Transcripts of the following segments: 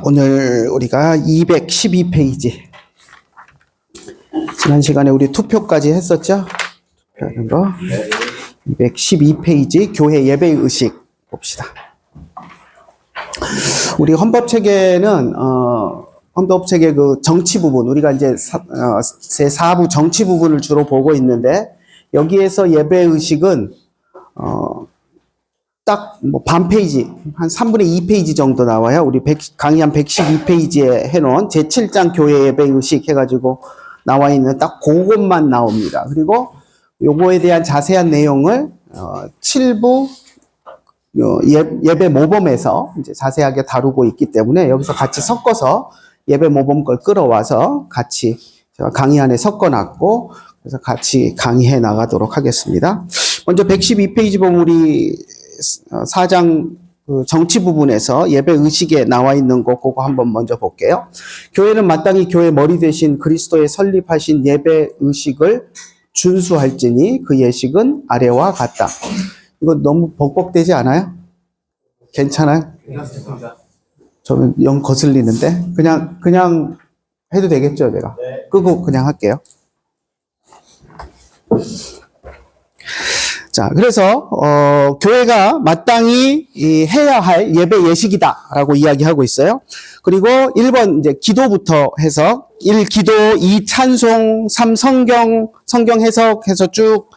오늘 우리가 212페이지. 지난 시간에 우리 투표까지 했었죠? 투표하는 거. 212페이지 교회 예배 의식 봅시다. 우리 헌법체계는 헌법체계 그 정치 부분, 우리가 이제 제4부 정치 부분을 주로 보고 있는데, 여기에서 예배 의식은 딱 뭐 반 페이지, 한 3분의 2페이지 정도 나와요. 우리 강의 한 112페이지에 해놓은 제7장 교회 예배 의식 해가지고 나와 있는 딱 그것만 나옵니다. 그리고 요거에 대한 자세한 내용을 7부 예배 모범에서 이제 자세하게 다루고 있기 때문에 여기서 같이 섞어서 예배 모범 걸 끌어와서 같이 제가 강의 안에 섞어놨고, 그래서 같이 강의해 나가도록 하겠습니다. 먼저 112페이지 보면 우리 4장 정치 부분에서 예배 의식에 나와 있는 거 그거 한번 먼저 볼게요. 교회는 마땅히 교회 머리 대신 그리스도의 설립하신 예배 의식을 준수할지니 그 예식은 아래와 같다. 이거 너무 벅벅되지 않아요? 괜찮아요? 저는 영 거슬리는데 그냥 해도 되겠죠, 내가? 끄고 그냥 할게요. 자, 그래서 교회가 마땅히 해야 할 예배 예식이다라고 이야기하고 있어요. 그리고 1번 이제 기도부터 해서 1 기도, 2 찬송, 3 성경 해석해서 쭉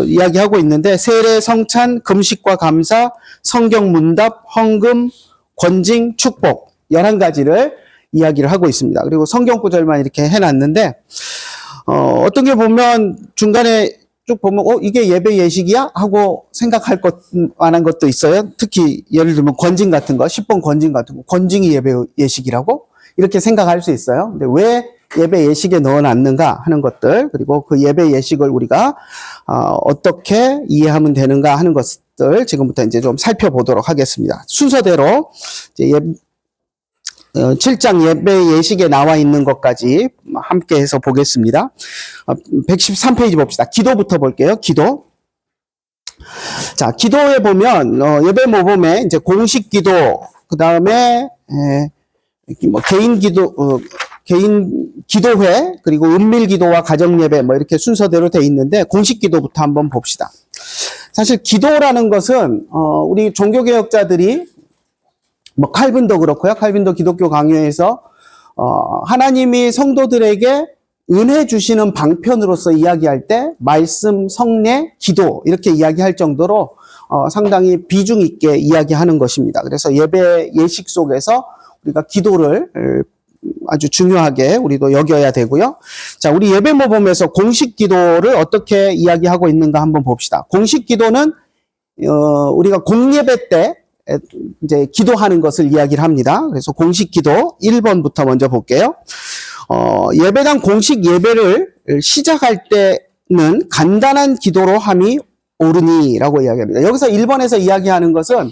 이야기하고 있는데, 세례, 성찬, 금식과 감사, 성경 문답, 헌금, 권징, 축복 11가지를 이야기를 하고 있습니다. 그리고 성경 구절만 이렇게 해놨는데, 어떤 게 보면 중간에 쭉 보면 이게 예배 예식이야? 하고 생각할 만한 것도 있어요. 특히 예를 들면 권징 같은 거, 10번 권징 같은 거, 권징이 예배 예식이라고? 이렇게 생각할 수 있어요. 근데 왜 예배 예식에 넣어놨는가 하는 것들, 그리고 그 예배 예식을 우리가 어떻게 이해하면 되는가 하는 것들 지금부터 이제 좀 살펴보도록 하겠습니다. 순서대로 이제 7장 예배 예식에 나와 있는 것까지 함께 해서 보겠습니다. 113페이지 봅시다. 기도부터 볼게요. 기도. 자, 기도에 보면 예배 모범에 이제 공식 기도, 그 다음에 뭐 개인 기도, 개인 기도회, 그리고 은밀 기도와 가정 예배 뭐 이렇게 순서대로 돼 있는데, 공식 기도부터 한번 봅시다. 사실 기도라는 것은 우리 종교개혁자들이 뭐 칼빈도 그렇고요. 칼빈도 기독교 강요에서 하나님이 성도들에게 은혜 주시는 방편으로서 이야기할 때 말씀, 성례, 기도 이렇게 이야기할 정도로 상당히 비중 있게 이야기하는 것입니다. 그래서 예배 예식 속에서 우리가 기도를 아주 중요하게 우리도 여겨야 되고요. 자, 우리 예배 모범에서 공식 기도를 어떻게 이야기하고 있는가 한번 봅시다. 공식 기도는 우리가 공예배 때 이제 기도하는 것을 이야기를 합니다. 그래서 공식 기도 1번부터 먼저 볼게요. 예배당 공식 예배를 시작할 때는 간단한 기도로 함이 옳으니라고 이야기합니다. 여기서 1번에서 이야기하는 것은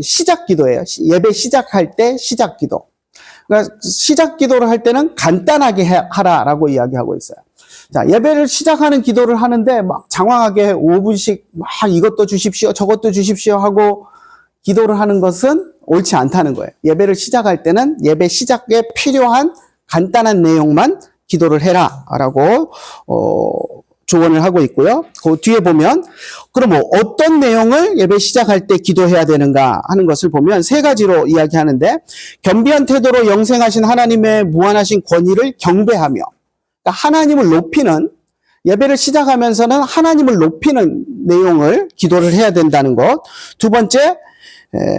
시작 기도예요. 예배 시작할 때 시작 기도. 그러니까 시작 기도를 할 때는 간단하게 하라라고 이야기하고 있어요. 자, 예배를 시작하는 기도를 하는데 막 장황하게 5분씩 막 이것도 주십시오, 저것도 주십시오 하고 기도를 하는 것은 옳지 않다는 거예요. 예배를 시작할 때는 예배 시작에 필요한 간단한 내용만 기도를 해라라고 조언을 하고 있고요. 그 뒤에 보면 그럼 뭐 어떤 내용을 예배 시작할 때 기도해야 되는가 하는 것을 보면 3가지로 이야기하는데, 겸비한 태도로 영생하신 하나님의 무한하신 권위를 경배하며, 그러니까 하나님을 높이는, 예배를 시작하면서는 하나님을 높이는 내용을 기도를 해야 된다는 것. 2번째,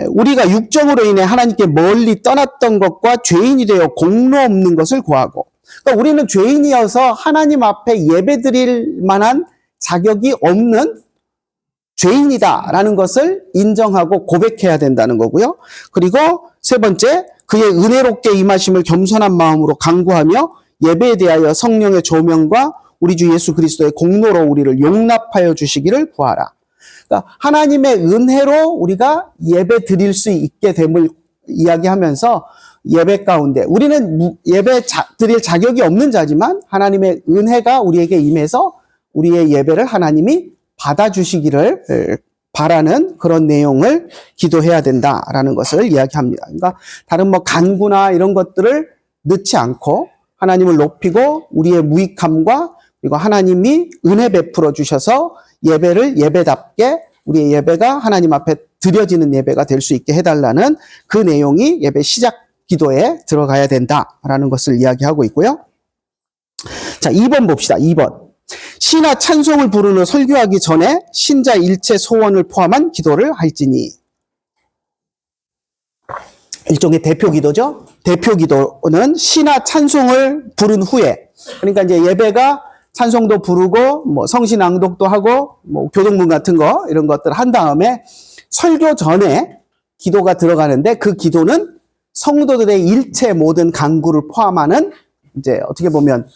우리가 육정으로 인해 하나님께 멀리 떠났던 것과 죄인이 되어 공로 없는 것을 구하고, 그러니까 우리는 죄인이어서 하나님 앞에 예배드릴 만한 자격이 없는 죄인이다라는 것을 인정하고 고백해야 된다는 거고요. 그리고 3번째, 그의 은혜롭게 임하심을 겸손한 마음으로 간구하며 예배에 대하여 성령의 조명과 우리 주 예수 그리스도의 공로로 우리를 용납하여 주시기를 구하라. 그러니까 하나님의 은혜로 우리가 예배 드릴 수 있게 됨을 이야기하면서, 예배 가운데 우리는 예배 드릴 자격이 없는 자지만 하나님의 은혜가 우리에게 임해서 우리의 예배를 하나님이 받아주시기를 바라는 그런 내용을 기도해야 된다라는 것을 이야기합니다. 그러니까 다른 뭐 간구나 이런 것들을 넣지 않고 하나님을 높이고 우리의 무익함과 그리고 하나님이 은혜 베풀어 주셔서 예배를 예배답게 우리의 예배가 하나님 앞에 드려지는 예배가 될 수 있게 해달라는 그 내용이 예배 시작 기도에 들어가야 된다라는 것을 이야기하고 있고요. 자, 2번 봅시다. 2번. 시나 찬송을 부르는 설교하기 전에 신자 일체 소원을 포함한 기도를 할지니. 일종의 대표 기도죠. 대표 기도는 시나 찬송을 부른 후에, 그러니까 이제 예배가 찬송도 부르고 뭐 성시 낭독도 하고 뭐 교동문 같은 거 이런 것들 한 다음에 설교 전에 기도가 들어가는데 그 기도는 성도들의 일체 모든 간구를 포함하는 이제 어떻게 보면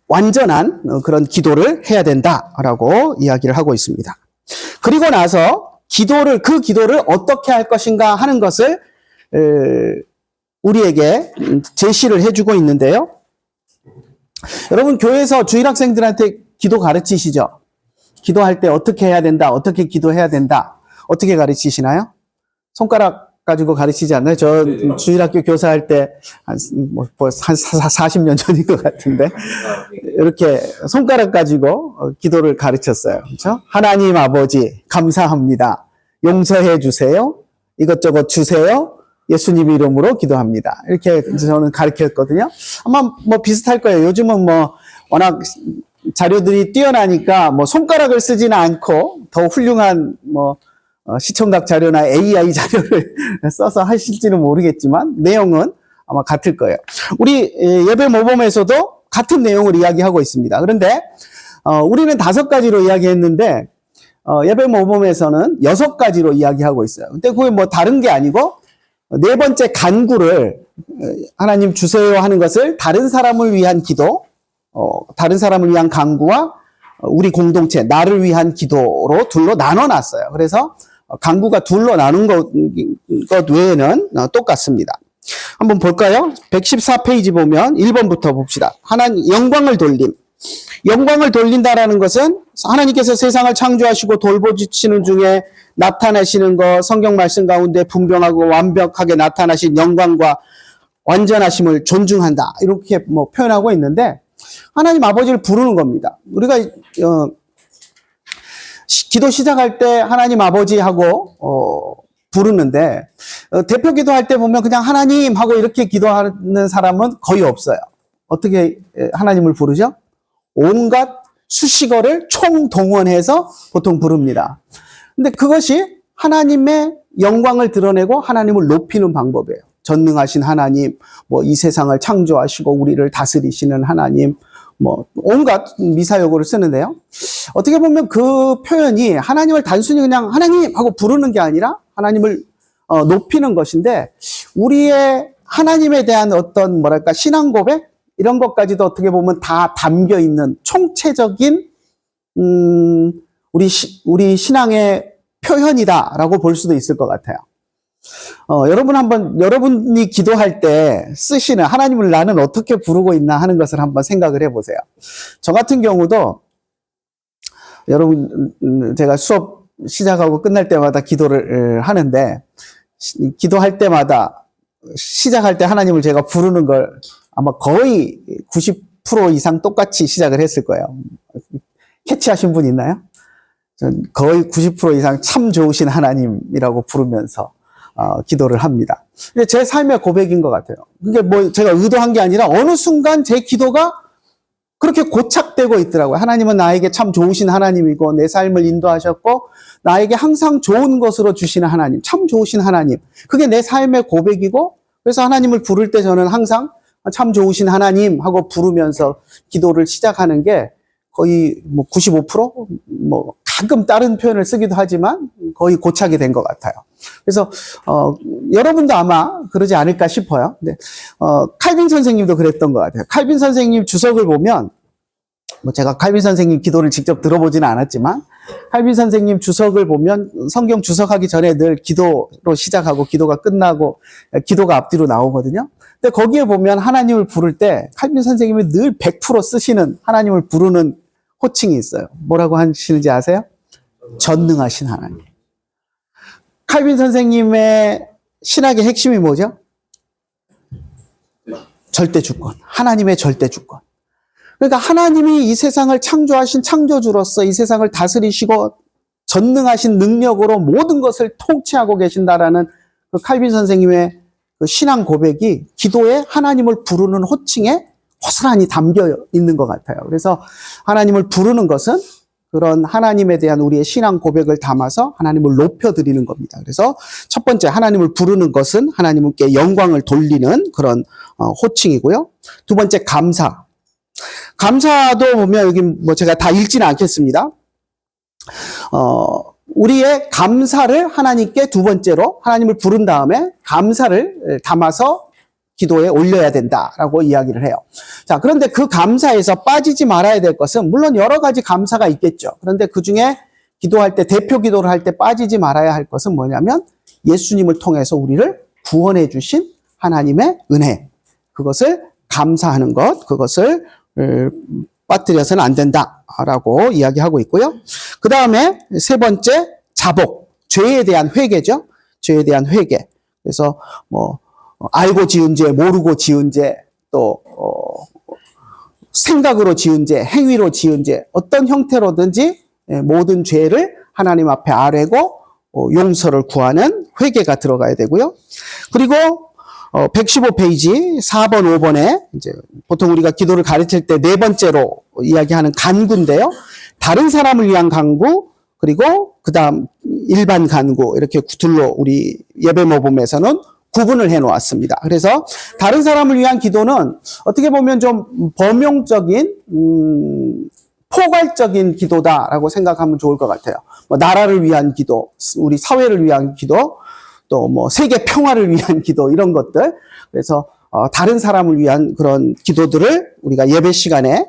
완전한 그런 기도를 해야 된다라고 이야기를 하고 있습니다. 그리고 나서 그 기도를 어떻게 할 것인가 하는 것을 우리에게 제시를 해주고 있는데요. 여러분 교회에서 주일학생들한테 기도 가르치시죠? 기도할 때 어떻게 해야 된다, 어떻게 기도해야 된다, 어떻게 가르치시나요? 손가락 가지고 가르치지 않나요? 저 주일학교 교사할 때 한 40년 전인 것 같은데 이렇게 손가락 가지고 기도를 가르쳤어요. 그렇죠? 하나님 아버지 감사합니다. 용서해 주세요. 이것저것 주세요. 예수님 이름으로 기도합니다. 이렇게 저는 가르쳤거든요. 아마 뭐 비슷할 거예요. 요즘은 뭐 워낙 자료들이 뛰어나니까 뭐 손가락을 쓰지는 않고 더 훌륭한 뭐 시청각 자료나 AI 자료를 써서 하실지는 모르겠지만 내용은 아마 같을 거예요. 우리 예배 모범에서도 같은 내용을 이야기하고 있습니다. 그런데 우리는 5가지로 이야기했는데 예배 모범에서는 6가지로 이야기하고 있어요. 근데 그게 뭐 다른 게 아니고 4번째 간구를 하나님 주세요 하는 것을 다른 사람을 위한 기도, 다른 사람을 위한 간구와 우리 공동체, 나를 위한 기도로 둘로 나눠놨어요. 그래서 간구가 둘로 나눈 것 외에는 똑같습니다. 한번 볼까요? 114페이지 보면 1번부터 봅시다. 하나님 영광을 돌림. 영광을 돌린다라는 것은 하나님께서 세상을 창조하시고 돌보시는 중에 나타나시는 것, 성경 말씀 가운데 분명하고 완벽하게 나타나신 영광과 완전하심을 존중한다. 이렇게 뭐 표현하고 있는데 하나님 아버지를 부르는 겁니다. 우리가 기도 시작할 때 하나님 아버지하고 부르는데 대표 기도할 때 보면 그냥 하나님 하고 이렇게 기도하는 사람은 거의 없어요. 어떻게 하나님을 부르죠? 온갖 수식어를 총동원해서 보통 부릅니다. 근데 그것이 하나님의 영광을 드러내고 하나님을 높이는 방법이에요. 전능하신 하나님, 뭐 이 세상을 창조하시고 우리를 다스리시는 하나님, 뭐 온갖 미사여구를 쓰는데요. 어떻게 보면 그 표현이 하나님을 단순히 그냥 하나님 하고 부르는 게 아니라 하나님을 높이는 것인데 우리의 하나님에 대한 어떤 뭐랄까 신앙 고백 이런 것까지도 어떻게 보면 다 담겨 있는 총체적인 우리 신앙의 표현이다라고 볼 수도 있을 것 같아요. 여러분이 기도할 때 쓰시는 하나님을 나는 어떻게 부르고 있나 하는 것을 한번 생각을 해보세요. 저 같은 경우도 여러분, 제가 수업 시작하고 끝날 때마다 기도를 하는데, 기도할 때마다 시작할 때 하나님을 제가 부르는 걸 아마 거의 90% 이상 똑같이 시작을 했을 거예요. 캐치하신 분 있나요? 전 거의 90% 이상 참 좋으신 하나님이라고 부르면서 기도를 합니다. 제 삶의 고백인 것 같아요. 그게 뭐 제가 의도한 게 아니라 어느 순간 제 기도가 그렇게 고착되고 있더라고요. 하나님은 나에게 참 좋으신 하나님이고 내 삶을 인도하셨고 나에게 항상 좋은 것으로 주시는 하나님, 참 좋으신 하나님. 그게 내 삶의 고백이고 그래서 하나님을 부를 때 저는 항상 참 좋으신 하나님 하고 부르면서 기도를 시작하는 게 거의 뭐 95%? 뭐 가끔 다른 표현을 쓰기도 하지만 거의 고착이 된 것 같아요. 그래서 여러분도 아마 그러지 않을까 싶어요. 근데 칼빈 선생님도 그랬던 것 같아요. 칼빈 선생님 주석을 보면 뭐 제가 칼빈 선생님 기도를 직접 들어보지는 않았지만 칼빈 선생님 주석을 보면 성경 주석하기 전에 늘 기도로 시작하고 기도가 끝나고 기도가 앞뒤로 나오거든요. 근데 거기에 보면 하나님을 부를 때 칼빈 선생님이 늘 100% 쓰시는 하나님을 부르는 호칭이 있어요. 뭐라고 하시는지 아세요? 전능하신 하나님. 칼빈 선생님의 신학의 핵심이 뭐죠? 절대 주권. 하나님의 절대 주권. 그러니까 하나님이 이 세상을 창조하신 창조주로서 이 세상을 다스리시고 전능하신 능력으로 모든 것을 통치하고 계신다라는 그 칼빈 선생님의 그 신앙 고백이 기도에 하나님을 부르는 호칭에 고스란히 담겨 있는 것 같아요. 그래서 하나님을 부르는 것은 그런 하나님에 대한 우리의 신앙 고백을 담아서 하나님을 높여드리는 겁니다. 그래서 첫 번째 하나님을 부르는 것은 하나님께 영광을 돌리는 그런 호칭이고요. 두 번째 감사. 감사도 보면 여기 뭐 제가 다 읽지는 않겠습니다. 우리의 감사를 하나님께 두 번째로 하나님을 부른 다음에 감사를 담아서 기도에 올려야 된다라고 이야기를 해요. 자, 그런데 그 감사에서 빠지지 말아야 될 것은 물론 여러 가지 감사가 있겠죠. 그런데 그 중에 기도할 때 대표 기도를 할 때 빠지지 말아야 할 것은 뭐냐면 예수님을 통해서 우리를 구원해 주신 하나님의 은혜. 그것을 감사하는 것, 그것을 빠뜨려서는 안 된다라고 이야기하고 있고요. 그 다음에 세 번째 자복, 죄에 대한 회개죠. 죄에 대한 회개. 그래서 뭐 알고 지은 죄, 모르고 지은 죄, 또 생각으로 지은 죄, 행위로 지은 죄, 어떤 형태로든지 모든 죄를 하나님 앞에 아뢰고 용서를 구하는 회개가 들어가야 되고요. 그리고 115페이지 4번, 5번에 이제 보통 우리가 기도를 가르칠 때 네 번째로 이야기하는 간구인데요. 다른 사람을 위한 간구, 그리고 그다음 일반 간구, 이렇게 둘로 우리 예배 모범에서는 구분을 해 놓았습니다. 그래서 다른 사람을 위한 기도는 어떻게 보면 좀 범용적인 포괄적인 기도다라고 생각하면 좋을 것 같아요. 뭐 나라를 위한 기도, 우리 사회를 위한 기도, 또 뭐 세계 평화를 위한 기도, 이런 것들. 그래서 다른 사람을 위한 그런 기도들을 우리가 예배 시간에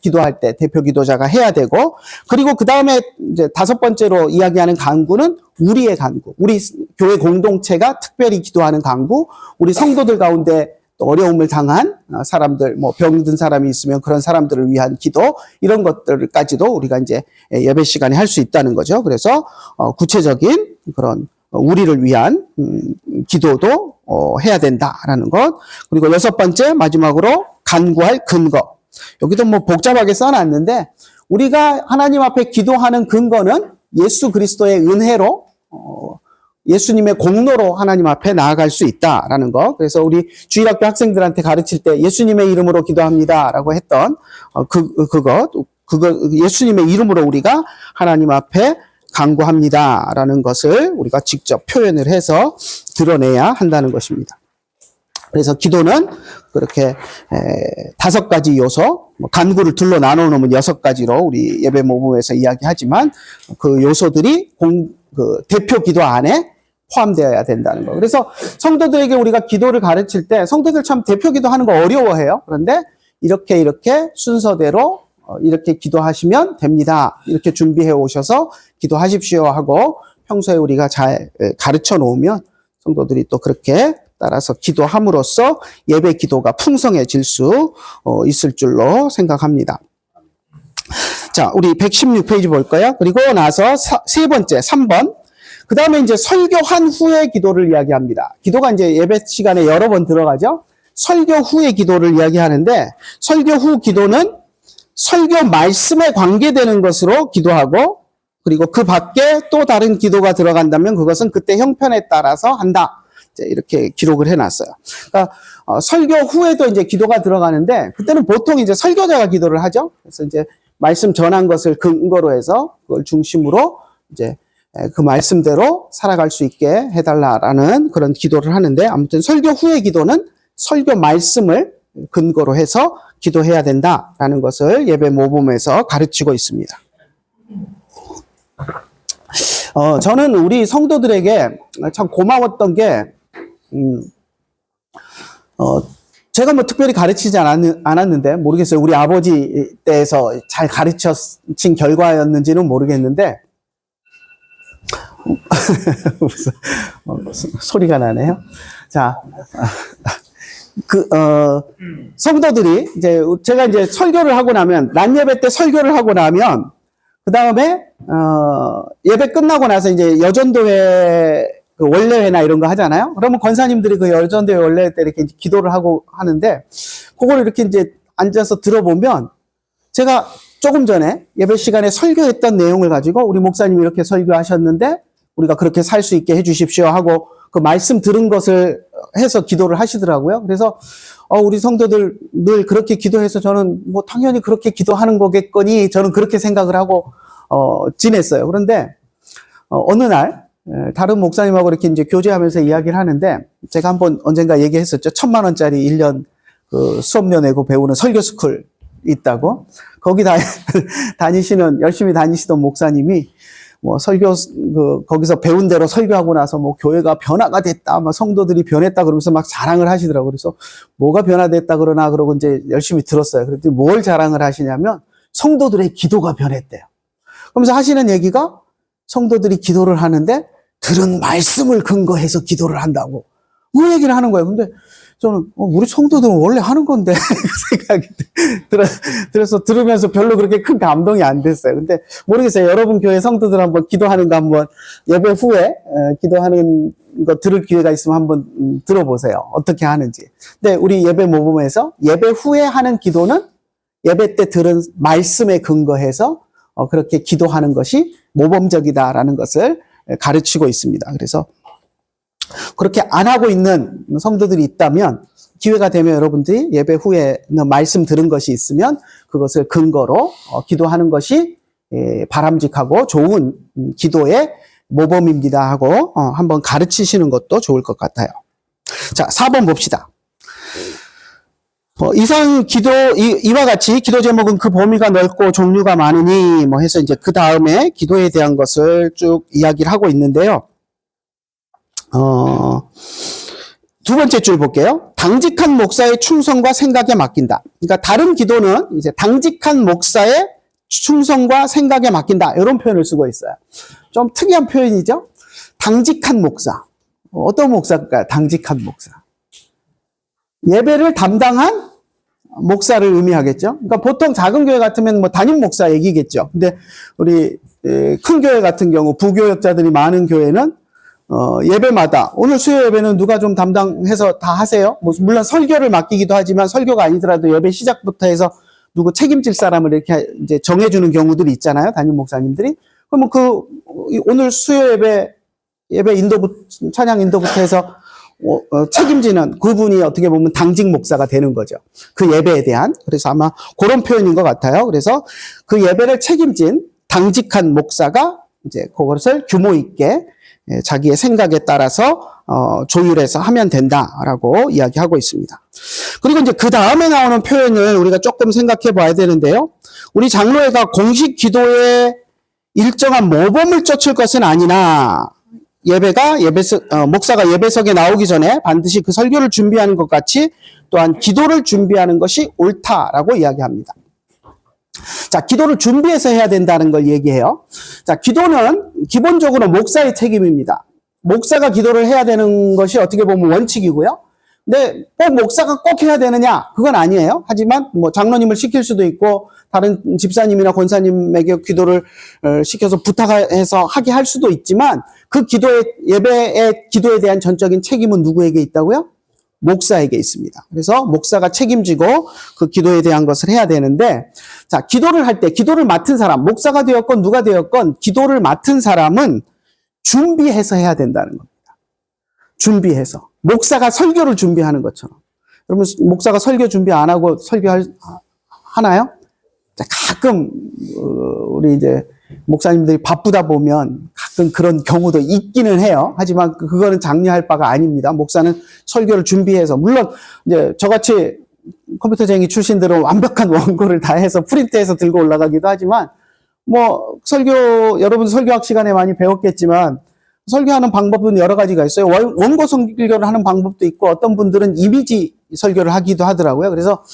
기도할 때 대표 기도자가 해야 되고, 그리고 그 다음에 이제 다섯 번째로 이야기하는 간구는 우리의 간구, 우리 교회 공동체가 특별히 기도하는 간구, 우리 성도들 가운데 또 어려움을 당한 사람들, 뭐 병든 사람이 있으면 그런 사람들을 위한 기도, 이런 것들까지도 우리가 이제 예배 시간에 할 수 있다는 거죠. 그래서 구체적인 그런 우리를 위한 기도도 해야 된다라는 것. 그리고 여섯 번째 마지막으로 간구할 근거. 여기도 뭐 복잡하게 써놨는데 우리가 하나님 앞에 기도하는 근거는 예수 그리스도의 은혜로 예수님의 공로로 하나님 앞에 나아갈 수 있다라는 거. 그래서 우리 주일학교 학생들한테 가르칠 때 예수님의 이름으로 기도합니다라고 했던 그거 예수님의 이름으로 우리가 하나님 앞에 간구합니다라는 것을 우리가 직접 표현을 해서 드러내야 한다는 것입니다. 그래서 기도는 그렇게 다섯 가지 요소, 간구를 둘로 나눠 놓으면 여섯 가지로 우리 예배 모범에서 이야기하지만 그 요소들이 그 대표 기도 안에 포함되어야 된다는 거. 그래서 성도들에게 우리가 기도를 가르칠 때 성도들 참 대표 기도하는 거 어려워해요. 그런데 이렇게 순서대로 이렇게 기도하시면 됩니다. 이렇게 준비해 오셔서 기도하십시오 하고 평소에 우리가 잘 가르쳐 놓으면 성도들이 또 그렇게 따라서 기도함으로써 예배 기도가 풍성해질 수 있을 줄로 생각합니다. 자, 우리 116페이지 볼까요? 그리고 나서 세 번째, 3번. 그 다음에 이제 설교한 후의 기도를 이야기합니다. 기도가 이제 예배 시간에 여러 번 들어가죠? 설교 후의 기도를 이야기하는데, 설교 후 기도는 설교 말씀에 관계되는 것으로 기도하고, 그리고 그 밖에 또 다른 기도가 들어간다면 그것은 그때 형편에 따라서 한다. 이렇게 기록을 해놨어요. 그러니까 설교 후에도 이제 기도가 들어가는데 그때는 보통 이제 설교자가 기도를 하죠. 그래서 이제 말씀 전한 것을 근거로 해서 그걸 중심으로 이제 그 말씀대로 살아갈 수 있게 해달라라는 그런 기도를 하는데, 아무튼 설교 후의 기도는 설교 말씀을 근거로 해서 기도해야 된다라는 것을 예배 모범에서 가르치고 있습니다. 저는 우리 성도들에게 참 고마웠던 게, 제가 뭐 특별히 가르치지 않았는데, 모르겠어요. 우리 아버지 때에서 잘 가르친 결과였는지는 모르겠는데, 소리가 나네요. 자, 성도들이 제가 이제 설교를 하고 나면, 낮 예배 때 설교를 하고 나면, 그 다음에, 예배 끝나고 나서 이제 여전도회 그 원래회나 이런 거 하잖아요. 그러면 권사님들이 그 여전도회 원래회 때 이렇게 기도를 하고 하는데, 그걸 이렇게 이제 앉아서 들어보면, 제가 조금 전에 예배 시간에 설교했던 내용을 가지고 우리 목사님이 이렇게 설교하셨는데, 우리가 그렇게 살 수 있게 해주십시오 하고 그 말씀 들은 것을 해서 기도를 하시더라고요. 그래서 우리 성도들 늘 그렇게 기도해서 저는 뭐 당연히 그렇게 기도하는 거겠거니 저는 그렇게 생각을 하고 지냈어요. 그런데 어느 날 다른 목사님하고 이렇게 이제 교제하면서 이야기를 하는데 제가 한번 언젠가 얘기했었죠. 1,000만 원짜리 1년 그 수업료 내고 배우는 설교 스쿨 있다고. 거기 열심히 다니시던 목사님이 뭐 거기서 배운 대로 설교하고 나서 뭐 교회가 변화가 됐다, 막 성도들이 변했다 그러면서 막 자랑을 하시더라고요. 그래서 뭐가 변화됐다 그러나 그러고 이제 열심히 들었어요. 그랬더니 뭘 자랑을 하시냐면 성도들의 기도가 변했대요. 그러면서 하시는 얘기가 성도들이 기도를 하는데 들은 말씀을 근거해서 기도를 한다고. 그 얘기를 하는 거예요. 근데 저는 우리 성도들은 원래 하는 건데 그 생각이 들어서 들으면서 별로 그렇게 큰 감동이 안 됐어요. 근데 모르겠어요. 여러분 교회 성도들 한번 기도하는 거 한번 예배 후에 기도하는 거 들을 기회가 있으면 한번 들어보세요. 어떻게 하는지. 근데 우리 예배 모범에서 예배 후에 하는 기도는 예배 때 들은 말씀에 근거해서 그렇게 기도하는 것이 모범적이다라는 것을 가르치고 있습니다. 그래서 그렇게 안 하고 있는 성도들이 있다면 기회가 되면 여러분들이 예배 후에 말씀 들은 것이 있으면 그것을 근거로 기도하는 것이 바람직하고 좋은 기도의 모범입니다 하고 한번 가르치시는 것도 좋을 것 같아요. 자, 4번 봅시다. 이상 이와 같이 기도 제목은 그 범위가 넓고 종류가 많으니 뭐 해서 이제 그 다음에 기도에 대한 것을 쭉 이야기를 하고 있는데요. 두 번째 줄 볼게요. 당직한 목사의 충성과 생각에 맡긴다. 그러니까 다른 기도는 이제 당직한 목사의 충성과 생각에 맡긴다. 이런 표현을 쓰고 있어요. 좀 특이한 표현이죠? 당직한 목사. 어떤 목사일까요? 당직한 목사. 예배를 담당한 목사를 의미하겠죠? 그러니까 보통 작은 교회 같으면 뭐 담임 목사 얘기겠죠. 근데 우리 큰 교회 같은 경우 부교역자들이 많은 교회는 예배마다 오늘 수요 예배는 누가 좀 담당해서 다 하세요? 뭐 물론 설교를 맡기기도 하지만 설교가 아니더라도 예배 시작부터 해서 누구 책임질 사람을 이렇게 이제 정해주는 경우들이 있잖아요. 담임 목사님들이. 그러면 오늘 수요 예배 찬양 인도부터 해서 책임지는 그분이 어떻게 보면 당직 목사가 되는 거죠. 그 예배에 대한. 그래서 아마 그런 표현인 것 같아요. 그래서 그 예배를 책임진 당직한 목사가 이제 그것을 규모 있게 자기의 생각에 따라서 조율해서 하면 된다라고 이야기하고 있습니다. 그리고 이제 그 다음에 나오는 표현을 우리가 조금 생각해 봐야 되는데요. 우리 장로회가 공식 기도에 일정한 모범을 쫓을 것은 아니나 목사가 예배석에 나오기 전에 반드시 그 설교를 준비하는 것 같이 또한 기도를 준비하는 것이 옳다라고 이야기합니다. 자, 기도를 준비해서 해야 된다는 걸 얘기해요. 자, 기도는 기본적으로 목사의 책임입니다. 목사가 기도를 해야 되는 것이 어떻게 보면 원칙이고요. 근데 꼭 목사가 꼭 해야 되느냐? 그건 아니에요. 하지만 뭐 장로님을 시킬 수도 있고 다른 집사님이나 권사님에게 기도를 시켜서 부탁해서 하게 할 수도 있지만 그 예배의 기도에 대한 전적인 책임은 누구에게 있다고요? 목사에게 있습니다. 그래서 목사가 책임지고 그 기도에 대한 것을 해야 되는데, 자, 기도를 할 때 기도를 맡은 사람, 목사가 되었건 누가 되었건 기도를 맡은 사람은 준비해서 해야 된다는 겁니다. 준비해서. 목사가 설교를 준비하는 것처럼. 여러분, 목사가 설교 준비 안 하고 하나요? 자, 가끔, 우리 이제 목사님들이 바쁘다 보면 가끔 그런 경우도 있기는 해요. 하지만 그거는 장려할 바가 아닙니다. 목사는 설교를 준비해서, 물론 이제 저같이 컴퓨터쟁이 출신들은 완벽한 원고를 다 해서 프린트해서 들고 올라가기도 하지만, 뭐 여러분 설교학 시간에 많이 배웠겠지만 설교하는 방법은 여러 가지가 있어요. 원고 설교를 하는 방법도 있고 어떤 분들은 이미지 설교를 하기도 하더라고요. 그래서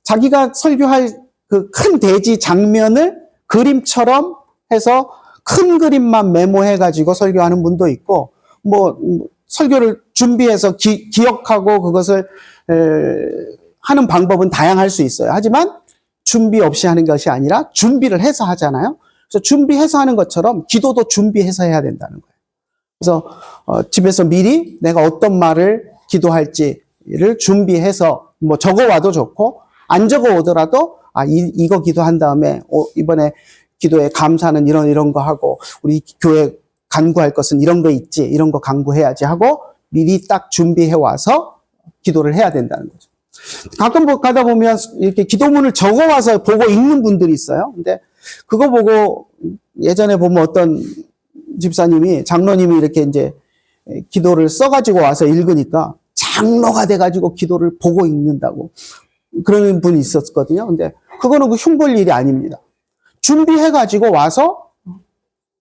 자기가 설교할 그 큰 대지 장면을 그림처럼 해서 큰 그림만 메모해가지고 설교하는 분도 있고, 뭐 설교를 준비해서 기억하고 그것을 하는 방법은 다양할 수 있어요. 하지만 준비 없이 하는 것이 아니라 준비를 해서 하잖아요. 그래서 준비해서 하는 것처럼 기도도 준비해서 해야 된다는 거예요. 그래서 집에서 미리 내가 어떤 말을 기도할지를 준비해서 뭐 적어와도 좋고 안 적어오더라도 이거 기도한 다음에 이번에 기도에 감사는 이런 거 하고 우리 교회 간구할 것은 이런 거 있지, 이런 거 간구해야지 하고 미리 딱 준비해 와서 기도를 해야 된다는 거죠. 가끔 가다 보면 이렇게 기도문을 적어 와서 보고 읽는 분들이 있어요. 근데 그거 보고 예전에 보면 어떤 집사님이, 장로님이 이렇게 이제 기도를 써가지고 와서 읽으니까 장로가 돼가지고 기도를 보고 읽는다고 그러는 분이 있었거든요. 근데 그거는 흉볼 일이 아닙니다. 준비해가지고 와서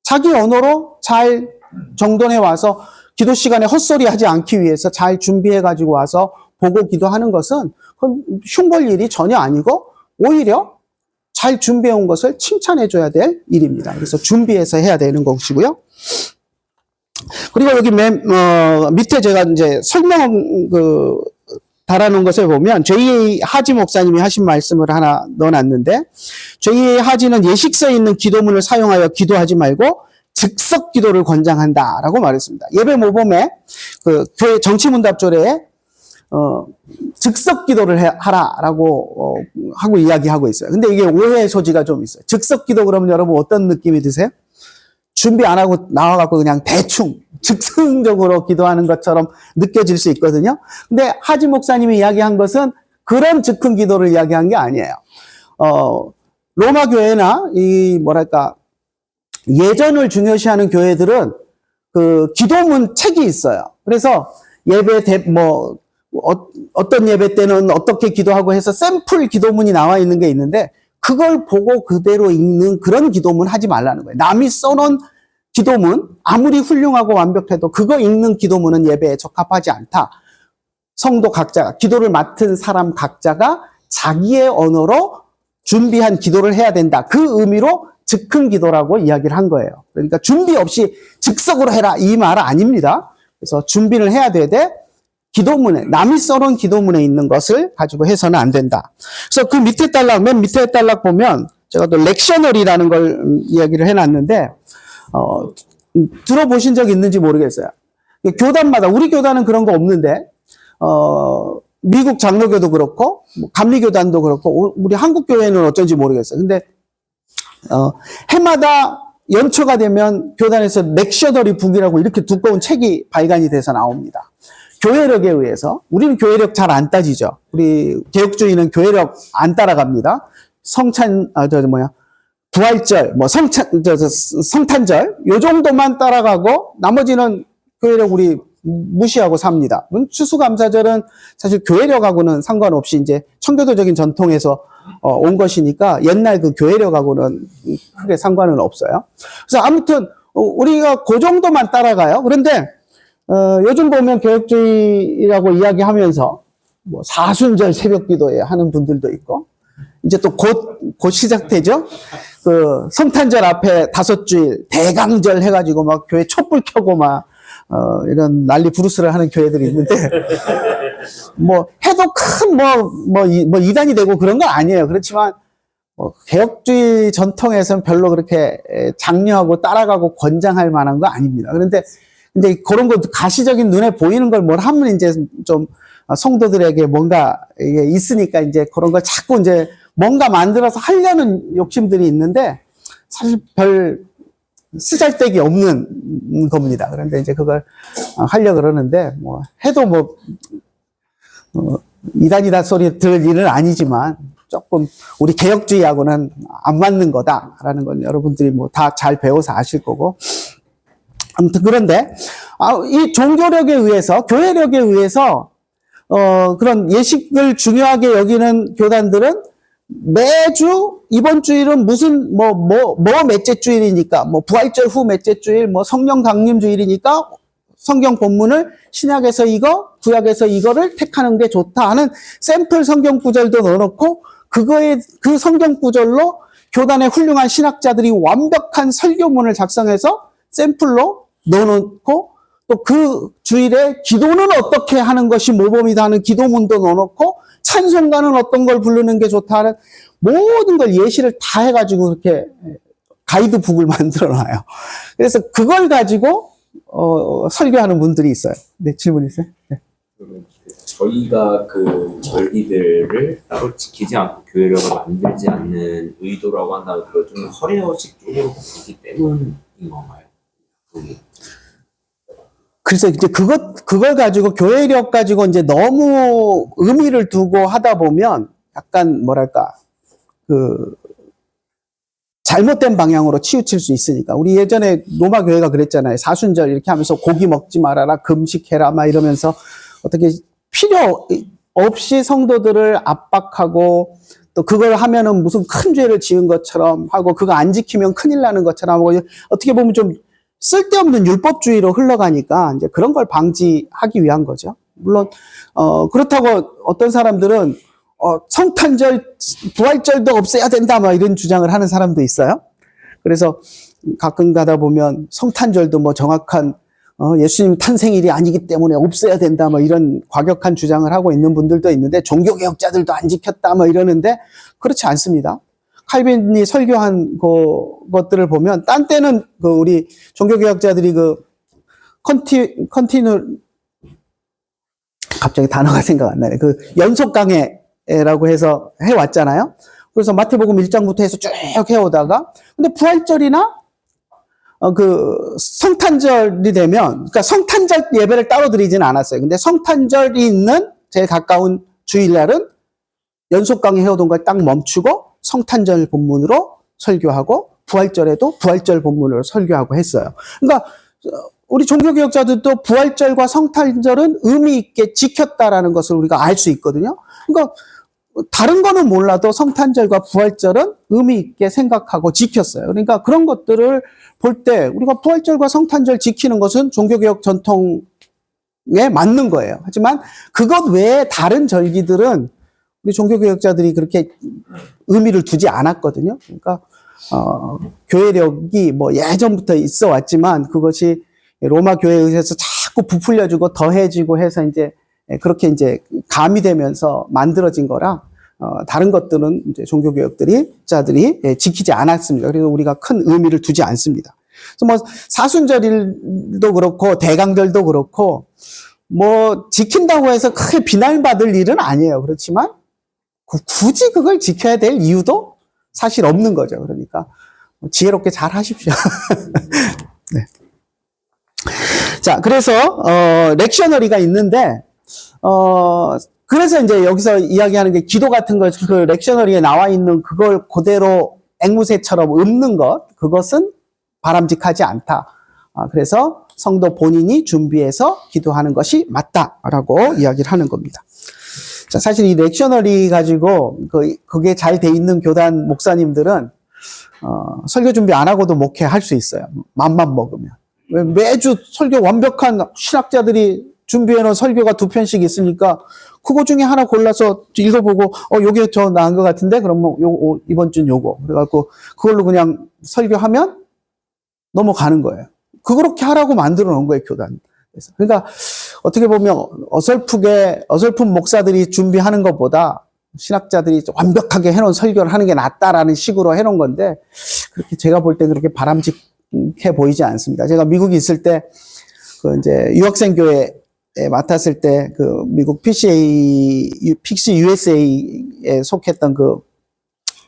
자기 언어로 잘 정돈해 와서 기도 시간에 헛소리 하지 않기 위해서 잘 준비해가지고 와서 보고 기도하는 것은 그건 흉볼 일이 전혀 아니고 오히려 잘 준비해 온 것을 칭찬해줘야 될 일입니다. 그래서 준비해서 해야 되는 것이고요. 그리고 여기 밑에 제가 이제 설명 달아놓은 것을 보면 J.A. 하지 목사님이 하신 말씀을 하나 넣어놨는데 J.A. 하지는 예식서에 있는 기도문을 사용하여 기도하지 말고 즉석 기도를 권장한다라고 말했습니다. 예배 모범에 교회 정치문답조례에 즉석 기도를 하라라고 하고 이야기하고 있어요. 근데 이게 오해의 소지가 좀 있어요. 즉석 기도 그러면 여러분 어떤 느낌이 드세요? 준비 안 하고 나와갖고 그냥 대충 즉흥적으로 기도하는 것처럼 느껴질 수 있거든요. 근데 하지 목사님이 이야기한 것은 그런 즉흥 기도를 이야기한 게 아니에요. 로마 교회나 예전을 중요시하는 교회들은 그 기도문 책이 있어요. 그래서 예배 어떤 예배 때는 어떻게 기도하고 해서 샘플 기도문이 나와 있는 게 있는데 그걸 보고 그대로 읽는 그런 기도문 하지 말라는 거예요. 남이 써놓은 기도문 아무리 훌륭하고 완벽해도 그거 읽는 기도문은 예배에 적합하지 않다. 성도 각자가, 기도를 맡은 사람 각자가 자기의 언어로 준비한 기도를 해야 된다. 그 의미로 즉흥 기도라고 이야기를 한 거예요. 그러니까 준비 없이 즉석으로 해라 이 말은 아닙니다. 그래서 준비를 해야 되되 기도문에, 남이 써놓은 기도문에 있는 것을 가지고 해서는 안 된다. 그래서 그 밑에 단락, 맨 밑에 단락 보면 제가 또 렉셔널이라는 걸 이야기를 해놨는데 들어보신 적 있는지 모르겠어요. 교단마다, 우리 교단은 그런 거 없는데 미국 장로교도 그렇고 감리교단도 그렇고 우리 한국 교회는 어쩐지 모르겠어요. 근데 해마다 연초가 되면 교단에서 렉셔널이 북이라고 이렇게 두꺼운 책이 발간이 돼서 나옵니다. 교회력에 의해서, 우리는 교회력 잘 안 따지죠. 우리 개혁주의는 교회력 안 따라갑니다. 부활절, 성탄절, 요 정도만 따라가고, 나머지는 교회력 우리 무시하고 삽니다. 추수감사절은 사실 교회력하고는 상관없이 이제 청교도적인 전통에서 온 것이니까 옛날 그 교회력하고는 크게 상관은 없어요. 그래서 아무튼, 우리가 그 정도만 따라가요. 그런데, 요즘 보면 개혁주의라고 이야기하면서 사순절 새벽 기도에 하는 분들도 있고, 이제 또 곧 시작되죠? 성탄절 앞에 5주일 대강절 해가지고 막 교회 촛불 켜고 이런 난리 부르스를 하는 교회들이 있는데, 해도 큰 이단이 되고 그런 건 아니에요. 그렇지만, 개혁주의 전통에서는 별로 그렇게 장려하고 따라가고 권장할 만한 거 아닙니다. 근데 그런 거 가시적인 눈에 보이는 걸 뭘 하면 이제 좀 성도들에게 뭔가 이게 있으니까 이제 그런 걸 자꾸 이제 뭔가 만들어서 하려는 욕심들이 있는데 사실 별 쓰잘데기 없는 겁니다. 그런데 이제 그걸 하려고 그러는데 해도 이단이다 소리 들을 일은 아니지만 조금 우리 개혁주의하고는 안 맞는 거다라는 건 여러분들이 다 잘 배워서 아실 거고. 아무튼 그런데 이 종교력에 의해서, 교회력에 의해서 그런 예식을 중요하게 여기는 교단들은 매주 이번 주일은 무슨 몇째 주일이니까 부활절 후 몇째 주일 성령 강림 주일이니까 성경 본문을 신약에서 이거, 구약에서 이거를 택하는 게 좋다 하는 샘플 성경 구절도 넣어놓고 그 성경 구절로 교단의 훌륭한 신학자들이 완벽한 설교문을 작성해서 샘플로 넣어놓고 또 그 주일에 기도는 어떻게 하는 것이 모범이다 하는 기도문도 넣어놓고 찬송가는 어떤 걸 부르는 게 좋다 하는 모든 걸 예시를 다 해가지고 이렇게 가이드북을 만들어 놔요. 그래서 그걸 가지고 설교하는 분들이 있어요. 네, 질문 있어요? 네. 저희가 그 절기들을 따로 지키지 않고 교회력을 만들지 않는 의도라고 한다면 그걸 좀 허례허식 쪽으로 보기 때문인 건가요? 그래서 이제 그걸 가지고 교회력 가지고 이제 너무 의미를 두고 하다 보면 약간 뭐랄까, 잘못된 방향으로 치우칠 수 있으니까. 우리 예전에 로마 교회가 그랬잖아요. 사순절 이렇게 하면서 고기 먹지 말아라, 금식해라, 막 이러면서 어떻게 필요 없이 성도들을 압박하고 또 그걸 하면은 무슨 큰 죄를 지은 것처럼 하고 그거 안 지키면 큰일 나는 것처럼 하고 어떻게 보면 좀 쓸데없는 율법주의로 흘러가니까 이제 그런 걸 방지하기 위한 거죠. 물론 그렇다고 어떤 사람들은 성탄절, 부활절도 없애야 된다, 뭐 이런 주장을 하는 사람도 있어요. 그래서 가끔 가다 보면 성탄절도 뭐 정확한 예수님 탄생일이 아니기 때문에 없애야 된다, 뭐 이런 과격한 주장을 하고 있는 분들도 있는데 종교개혁자들도 안 지켰다, 뭐 이러는데 그렇지 않습니다. 칼빈이 설교한 것들을 보면 딴 때는 우리 종교개혁자들이 갑자기 단어가 생각 안 나네. 연속 강해라고 해서 해왔잖아요. 그래서 마태복음 1장부터 해서 쭉 해오다가 근데 부활절이나 성탄절이 되면, 그러니까 성탄절 예배를 따로 드리지는 않았어요. 근데 성탄절이 있는 제일 가까운 주일날은 연속 강의 해오던 걸 딱 멈추고 성탄절 본문으로 설교하고 부활절에도 부활절 본문으로 설교하고 했어요. 그러니까 우리 종교개혁자들도 부활절과 성탄절은 의미 있게 지켰다라는 것을 우리가 알 수 있거든요. 그러니까 다른 거는 몰라도 성탄절과 부활절은 의미 있게 생각하고 지켰어요. 그러니까 그런 것들을 볼 때 우리가 부활절과 성탄절 지키는 것은 종교개혁 전통에 맞는 거예요. 하지만 그것 외에 다른 절기들은 우리 종교개혁자들이 그렇게 의미를 두지 않았거든요. 그러니까 교회력이 뭐 예전부터 있어 왔지만 그것이 로마 교회에 의해서 자꾸 부풀려지고 더해지고 해서 이제 그렇게 이제 가미되면서 만들어진 거라 다른 것들은 이제 종교개혁자들이 지키지 않았습니다. 그래서 우리가 큰 의미를 두지 않습니다. 그래서 뭐 사순절도 그렇고 대강절도 그렇고 뭐 지킨다고 해서 크게 비난받을 일은 아니에요. 그렇지만 굳이 그걸 지켜야 될 이유도 사실 없는 거죠. 그러니까 지혜롭게 잘 하십시오. 네. 자, 그래서 렉셔너리가 있는데 그래서 이제 여기서 이야기하는 게 기도 같은 거, 그 렉셔너리에 나와 있는 그걸 그대로 앵무새처럼 읊는 것, 그것은 바람직하지 않다. 그래서 성도 본인이 준비해서 기도하는 것이 맞다라고 이야기를 하는 겁니다. 자, 사실 이 렉셔너리 가지고 그게 잘 돼 있는 교단 목사님들은 설교 준비 안 하고도 목회할 수 있어요. 맘만 먹으면. 매주 설교 완벽한 신학자들이 준비해 놓은 설교가 2편씩 있으니까 그거 중에 하나 골라서 읽어보고 요게 더 나은 것 같은데 그러면 이번 주는 요거 그래갖고 그걸로 그냥 설교하면 넘어가는 거예요. 그렇게 하라고 만들어 놓은 거예요, 교단. 그러니까 어떻게 보면 어설픈 목사들이 준비하는 것보다 신학자들이 완벽하게 해놓은 설교를 하는 게 낫다라는 식으로 해놓은 건데 그렇게 제가 볼 때 그렇게 바람직해 보이지 않습니다. 제가 미국에 있을 때 이제 유학생 교회에 맡았을 때 미국 픽시 USA에 속했던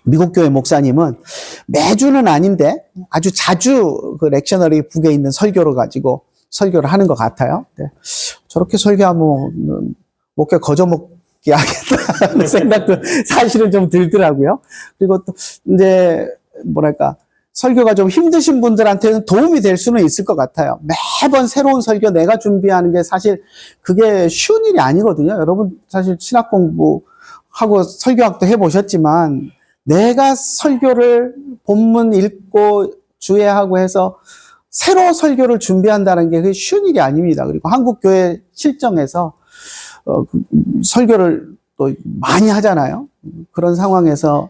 미국 교회 목사님은 매주는 아닌데 아주 자주 렉셔너리 북에 있는 설교를 가지고 설교를 하는 것 같아요. 네. 저렇게 설교하면 목회 거저먹게 하겠다는 생각도 사실은 좀 들더라고요. 그리고 또 이제 뭐랄까 설교가 좀 힘드신 분들한테는 도움이 될 수는 있을 것 같아요. 매번 새로운 설교 내가 준비하는 게 사실 그게 쉬운 일이 아니거든요. 여러분 사실 신학 공부하고 설교학도 해보셨지만 내가 설교를 본문 읽고 주의하고 해서 새로 설교를 준비한다는 게 그게 쉬운 일이 아닙니다. 그리고 한국교회 실정에서 설교를 또 많이 하잖아요. 그런 상황에서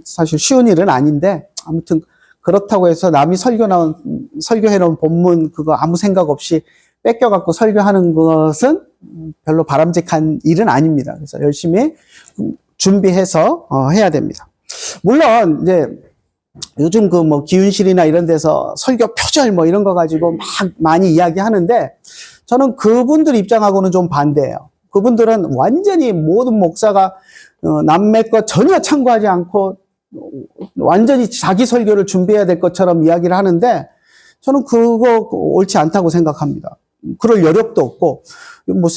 사실 쉬운 일은 아닌데 아무튼 그렇다고 해서 남이 설교해놓은 본문 그거 아무 생각 없이 뺏겨갖고 설교하는 것은 별로 바람직한 일은 아닙니다. 그래서 열심히 준비해서 해야 됩니다. 물론 이제 요즘 그 뭐 기윤실이나 이런 데서 설교 표절 뭐 이런 거 가지고 막 많이 이야기하는데 저는 그분들 입장하고는 좀 반대예요. 그분들은 완전히 모든 목사가 남의 것 전혀 참고하지 않고 완전히 자기 설교를 준비해야 될 것처럼 이야기를 하는데 저는 그거 옳지 않다고 생각합니다. 그럴 여력도 없고 뭐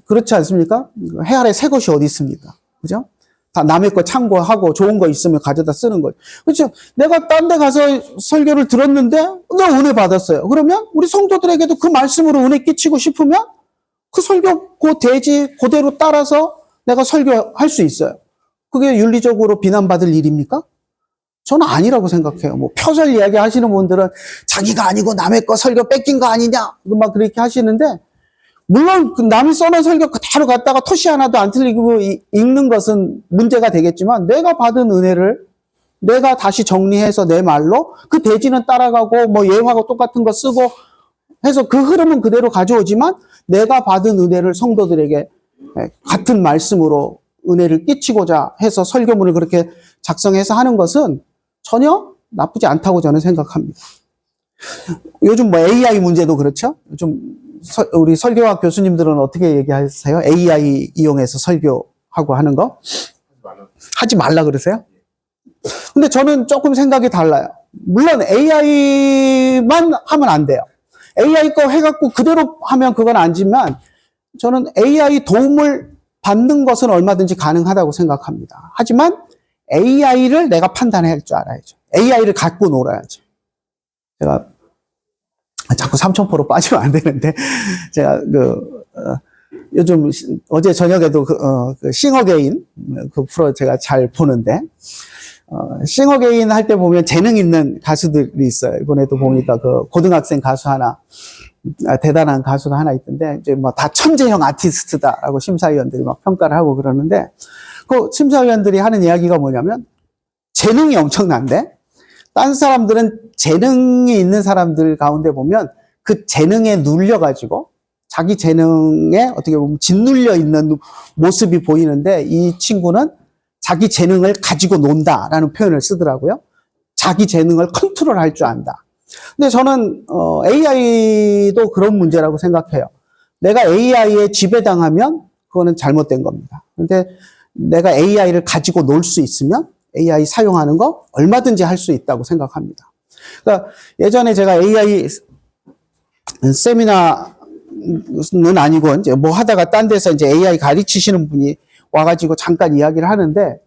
그렇지 않습니까? 해 아래 새 것이 어디 있습니까? 그죠? 다 남의 거 참고하고 좋은 거 있으면 가져다 쓰는 거죠. 그렇죠? 내가 딴 데 가서 설교를 들었는데 나 은혜 받았어요. 그러면 우리 성도들에게도 그 말씀으로 은혜 끼치고 싶으면 그 설교 그 대지 그대로 따라서 내가 설교할 수 있어요. 그게 윤리적으로 비난받을 일입니까? 저는 아니라고 생각해요. 뭐 표절 이야기 하시는 분들은 자기가 아니고 남의 거 설교 뺏긴 거 아니냐 막 그렇게 하시는데 물론 남이 써놓은 설교 그대로 갖다가 토시 하나도 안 틀리고 읽는 것은 문제가 되겠지만 내가 받은 은혜를 내가 다시 정리해서 내 말로 그 대지는 따라가고 뭐 예화하고 똑같은 거 쓰고 해서 그 흐름은 그대로 가져오지만 내가 받은 은혜를 성도들에게 같은 말씀으로 은혜를 끼치고자 해서 설교문을 그렇게 작성해서 하는 것은 전혀 나쁘지 않다고 저는 생각합니다. 요즘 뭐 AI 문제도 그렇죠? 요즘 우리 설교학 교수님들은 어떻게 얘기하세요? AI 이용해서 설교하고 하는 거? 하지 말라 그러세요? 근데 저는 조금 생각이 달라요. 물론 AI만 하면 안 돼요. AI 거 해갖고 그대로 하면 그건 아니지만 저는 AI 도움을 받는 것은 얼마든지 가능하다고 생각합니다. 하지만 AI를 내가 판단할 줄 알아야죠. AI를 갖고 놀아야죠. 제가 자꾸 삼천포로 빠지면 안 되는데 제가 요즘 어제 저녁에도 그 싱어게인 그 프로 제가 잘 보는데 싱어게인 할 때 보면 재능 있는 가수들이 있어요. 이번에도 보니까 그 고등학생 가수 하나 대단한 가수가 하나 있던데 이제 뭐 다 천재형 아티스트다라고 심사위원들이 막 평가를 하고 그러는데 그 심사위원들이 하는 이야기가 뭐냐면 재능이 엄청난데 딴 사람들은 재능이 있는 사람들 가운데 보면 그 재능에 눌려가지고 자기 재능에 어떻게 보면 짓눌려 있는 모습이 보이는데 이 친구는 자기 재능을 가지고 논다라는 표현을 쓰더라고요. 자기 재능을 컨트롤할 줄 안다. 근데 저는 AI도 그런 문제라고 생각해요. 내가 AI에 지배당하면 그거는 잘못된 겁니다. 근데 내가 AI를 가지고 놀 수 있으면 AI 사용하는 거 얼마든지 할 수 있다고 생각합니다. 그러니까 예전에 제가 AI 세미나는 아니고 이제 뭐 하다가 딴 데서 이제 AI 가르치시는 분이 와가지고 잠깐 이야기를 하는데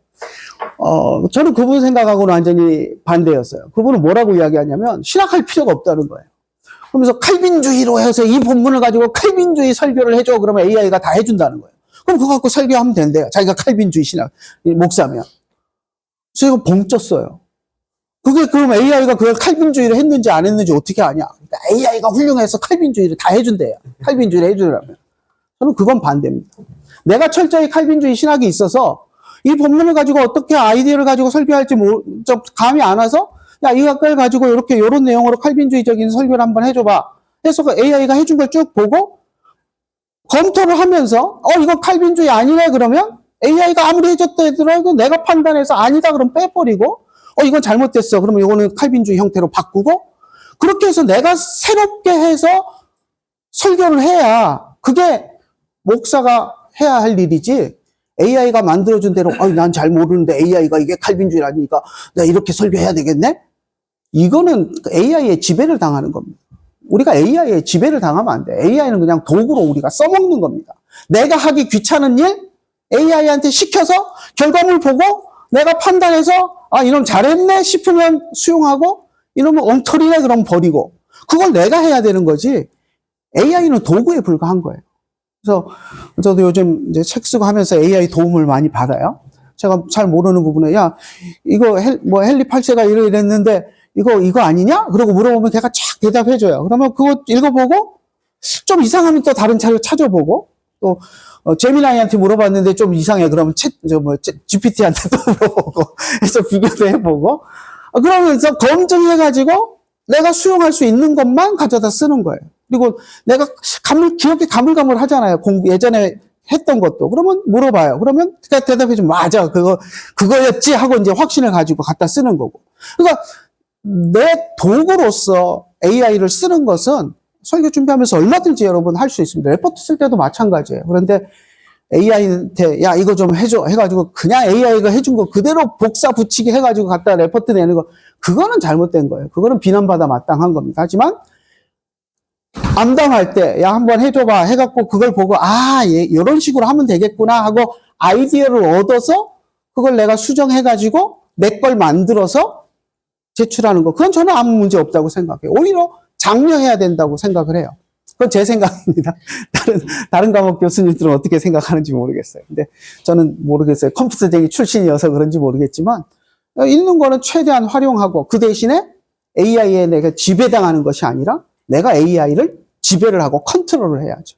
저는 그분 생각하고는 완전히 반대였어요. 그분은 뭐라고 이야기하냐면 신학할 필요가 없다는 거예요. 그러면서 칼빈주의로 해서 이 본문을 가지고 칼빈주의 설교를 해줘 그러면 AI가 다 해준다는 거예요. 그럼 그거 갖고 설교하면 된대요. 자기가 칼빈주의 신학 목사면. 그래서 이거 봉 쪘어요. 그게 그럼 AI가 그걸 칼빈주의를 했는지 안 했는지 어떻게 아냐. 그러니까 AI가 훌륭해서 칼빈주의를 다 해준대요. 칼빈주의를 해주려면. 저는 그건 반대입니다. 내가 철저히 칼빈주의 신학이 있어서 이 본문을 가지고 어떻게 아이디어를 가지고 설교할지 좀 감이 안 와서 야, 이 학과를 가지고 이렇게 이런 내용으로 칼빈주의적인 설교를 한번 해줘봐. 해서 그 AI가 해준 걸 쭉 보고 검토를 하면서 이건 칼빈주의 아니네 그러면 AI가 아무리 해줬다 하더라도 내가 판단해서 아니다 그럼 빼버리고 이건 잘못됐어 그러면 이거는 칼빈주의 형태로 바꾸고 그렇게 해서 내가 새롭게 해서 설교를 해야 그게 목사가 해야 할 일이지 AI가 만들어준 대로 난 잘 모르는데 AI가 이게 칼빈주의라니까 내가 이렇게 설교해야 되겠네? 이거는 AI의 지배를 당하는 겁니다. 우리가 AI의 지배를 당하면 안 돼. AI는 그냥 도구로 우리가 써먹는 겁니다. 내가 하기 귀찮은 일 AI한테 시켜서 결과물 보고 내가 판단해서 이놈 잘했네 싶으면 수용하고 이놈은 엉터리네 그럼 버리고 그걸 내가 해야 되는 거지 AI는 도구에 불과한 거예요. 그래서 저도 요즘 이제 책 쓰고 하면서 AI 도움을 많이 받아요. 제가 잘 모르는 부분에 이거 헨리 8세가 이랬는데 이거 아니냐? 그러고 물어보면 걔가 쫙 대답해줘요. 그러면 그거 읽어보고 좀 이상하면 또 다른 자료 찾아보고 또 제미나이한테 물어봤는데 좀 이상해. 그러면 GPT한테 또 물어보고 해서 비교도 해보고 그러면서 검증해가지고 내가 수용할 수 있는 것만 가져다 쓰는 거예요. 그리고 내가 기억이 가물가물 하잖아요. 예전에 했던 것도. 그러면 물어봐요. 그러면 대답해주면 맞아. 그거였지 하고 이제 확신을 가지고 갖다 쓰는 거고. 그러니까 내 도구로서 AI를 쓰는 것은 설교 준비하면서 얼마든지 여러분 할 수 있습니다. 레포트 쓸 때도 마찬가지예요. 그런데 AI한테 야 이거 좀 해줘 해가지고 그냥 AI가 해준 거 그대로 복사 붙이기 해가지고 갖다 레포트 내는 거 그거는 잘못된 거예요. 그거는 비난받아 마땅한 겁니다. 하지만 암담할 때 야 한번 해줘봐 해갖고 그걸 보고 이런 식으로 하면 되겠구나 하고 아이디어를 얻어서 그걸 내가 수정해가지고 내 걸 만들어서 제출하는 거 그건 저는 아무 문제 없다고 생각해요. 오히려 장려해야 된다고 생각을 해요. 그건 제 생각입니다. 다른 과목 교수님들은 어떻게 생각하는지 모르겠어요. 근데 저는 모르겠어요. 컴퓨터쟁이 출신이어서 그런지 모르겠지만 있는 거는 최대한 활용하고 그 대신에 AI에 내가 지배당하는 것이 아니라 내가 AI를 지배를 하고 컨트롤을 해야죠.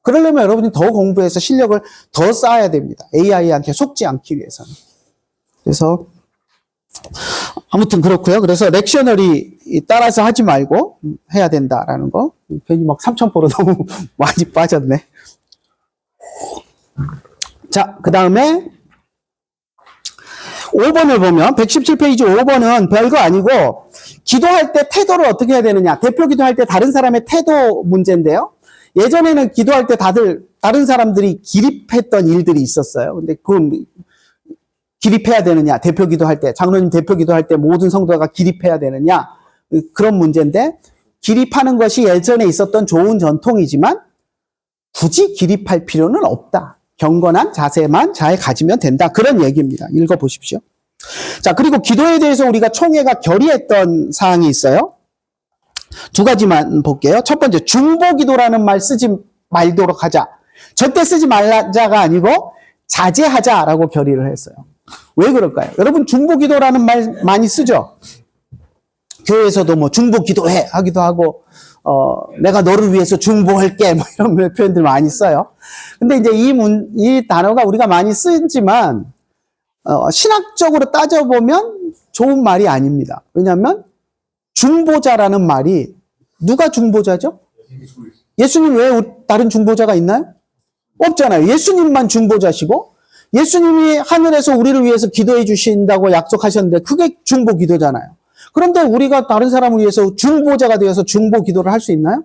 그러려면 여러분이 더 공부해서 실력을 더 쌓아야 됩니다. AI한테 속지 않기 위해서는. 그래서 아무튼 그렇고요. 그래서 렉셔너리 따라서 하지 말고 해야 된다라는 거. 괜히 막 3,000%로 너무 많이 빠졌네. 자, 그 다음에 5번을 보면 117페이지 5번은 별거 아니고 기도할 때 태도를 어떻게 해야 되느냐. 대표 기도할 때 다른 사람의 태도 문제인데요. 예전에는 기도할 때 다른 사람들이 기립했던 일들이 있었어요. 근데 그건 기립해야 되느냐. 대표 기도할 때, 장로님 대표 기도할 때 모든 성도가 기립해야 되느냐. 그런 문제인데 기립하는 것이 예전에 있었던 좋은 전통이지만 굳이 기립할 필요는 없다. 경건한 자세만 잘 가지면 된다. 그런 얘기입니다. 읽어보십시오. 자, 그리고 기도에 대해서 우리가 총회가 결의했던 사항이 있어요. 두 가지만 볼게요. 첫 번째, 중보기도라는 말 쓰지 말도록 하자. 절대 쓰지 말자가 아니고 자제하자라고 결의를 했어요. 왜 그럴까요? 여러분 중보기도라는 말 많이 쓰죠? 교회에서도 뭐 중보기도해 하기도 하고 내가 너를 위해서 중보할게 뭐 이런 표현들 많이 써요. 근데 이제 이 단어가 우리가 많이 쓰지만 신학적으로 따져보면 좋은 말이 아닙니다. 왜냐하면 중보자라는 말이 누가 중보자죠? 예수님 외에 다른 중보자가 있나요? 없잖아요. 예수님만 중보자시고 예수님이 하늘에서 우리를 위해서 기도해 주신다고 약속하셨는데 그게 중보 기도잖아요. 그런데 우리가 다른 사람을 위해서 중보자가 되어서 중보 기도를 할 수 있나요?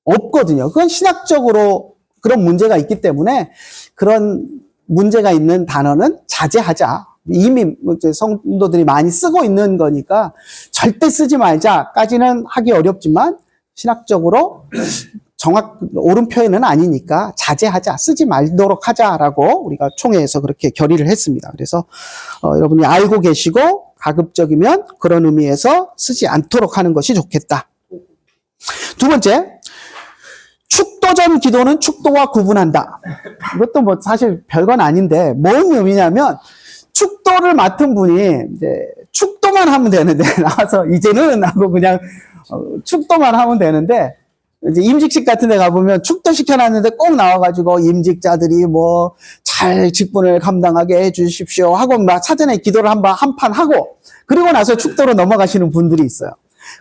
없거든요. 그건 신학적으로 그런 문제가 있기 때문에 그런 문제가 있는 단어는 자제하자. 이미 성도들이 많이 쓰고 있는 거니까 절대 쓰지 말자까지는 하기 어렵지만 신학적으로 옳은 표현은 아니니까 자제하자, 쓰지 말도록 하자라고 우리가 총회에서 그렇게 결의를 했습니다. 그래서 여러분이 알고 계시고 가급적이면 그런 의미에서 쓰지 않도록 하는 것이 좋겠다. 두 번째, 축도 전 기도는 축도와 구분한다. 이것도 뭐 사실 별건 아닌데 뭔 의미냐면 축도를 맡은 분이 이제 축도만 하면 되는데 나와서 이제는 하고 그냥 축도만 하면 되는데 이제 임직식 같은 데 가보면 축도 시켜놨는데 꼭 나와가지고 임직자들이 뭐 잘 직분을 감당하게 해주십시오 하고 막 사전에 기도를 한 판 하고 그리고 나서 축도로 넘어가시는 분들이 있어요.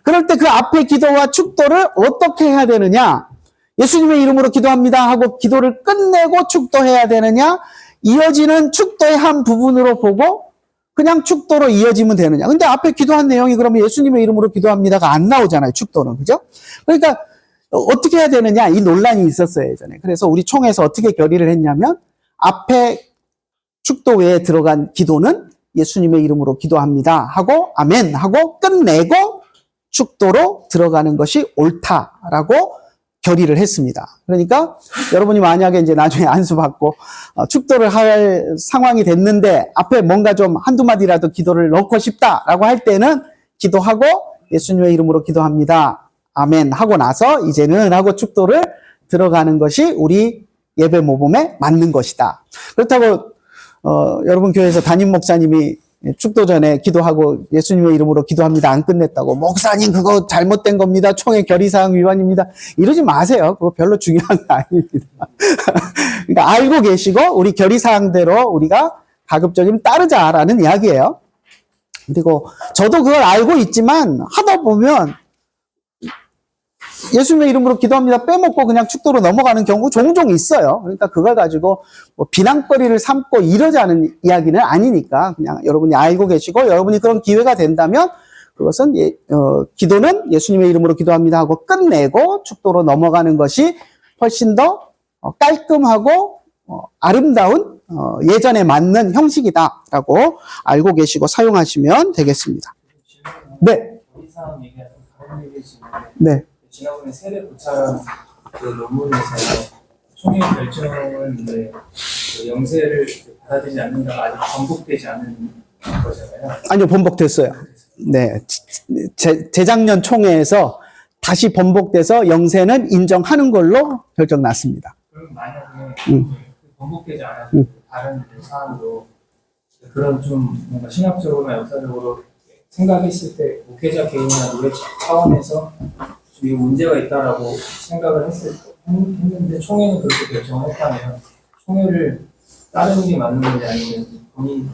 그럴 때 그 앞에 기도와 축도를 어떻게 해야 되느냐? 예수님의 이름으로 기도합니다 하고 기도를 끝내고 축도해야 되느냐? 이어지는 축도의 한 부분으로 보고 그냥 축도로 이어지면 되느냐? 근데 앞에 기도한 내용이 그러면 예수님의 이름으로 기도합니다가 안 나오잖아요. 축도는. 그죠? 그러니까 어떻게 해야 되느냐? 이 논란이 있었어요, 예전에. 그래서 우리 총회에서 어떻게 결의를 했냐면 앞에 축도 외에 들어간 기도는 예수님의 이름으로 기도합니다 하고 아멘 하고 끝내고 축도로 들어가는 것이 옳다라고 결의를 했습니다. 그러니까 여러분이 만약에 이제 나중에 안수받고 축도를 할 상황이 됐는데 앞에 뭔가 좀 한두 마디라도 기도를 넣고 싶다라고 할 때는 기도하고 예수님의 이름으로 기도합니다. 아멘 하고 나서 이제는 하고 축도를 들어가는 것이 우리 예배 모범에 맞는 것이다. 그렇다고 여러분 교회에서 담임 목사님이 축도 전에 기도하고 예수님의 이름으로 기도합니다 안 끝냈다고 목사님 그거 잘못된 겁니다. 총회 결의사항 위반입니다. 이러지 마세요. 그거 별로 중요한 거 아닙니다. 그러니까 알고 계시고 우리 결의사항대로 우리가 가급적이면 따르자라는 이야기예요. 그리고 저도 그걸 알고 있지만 하다 보면 예수님의 이름으로 기도합니다 빼먹고 그냥 축도로 넘어가는 경우 종종 있어요. 그러니까 그걸 가지고 뭐 비난거리를 삼고 이러자는 이야기는 아니니까 그냥 여러분이 알고 계시고 여러분이 그런 기회가 된다면 그것은 기도는 예수님의 이름으로 기도합니다 하고 끝내고 축도로 넘어가는 것이 훨씬 더 깔끔하고 아름다운 예전에 맞는 형식이다라고 알고 계시고 사용하시면 되겠습니다. 네. 이상 얘기하는 다른 얘기지만 네. 지난번에 세례 고찰 그 논문에서 총회 결정은 이제 그 영세를 받아들이지 않는다가 아직 번복되지 않은 거잖아요. 아니요, 번복됐어요. 네. 재작년 총회에서 다시 번복돼서 영세는 인정하는 걸로 결정 났습니다. 그럼 만약에 번복되지 않아서 다른 사안으로 그런 좀 뭔가 신학적으로나 역사적으로 생각했을 때 목회자 개인이나 노래 차원에서 이 문제가 있다라고 생각을 했는데 총회는 그렇게 결정을 했다면 총회를 따르는 게 맞는 건지 아니면 본인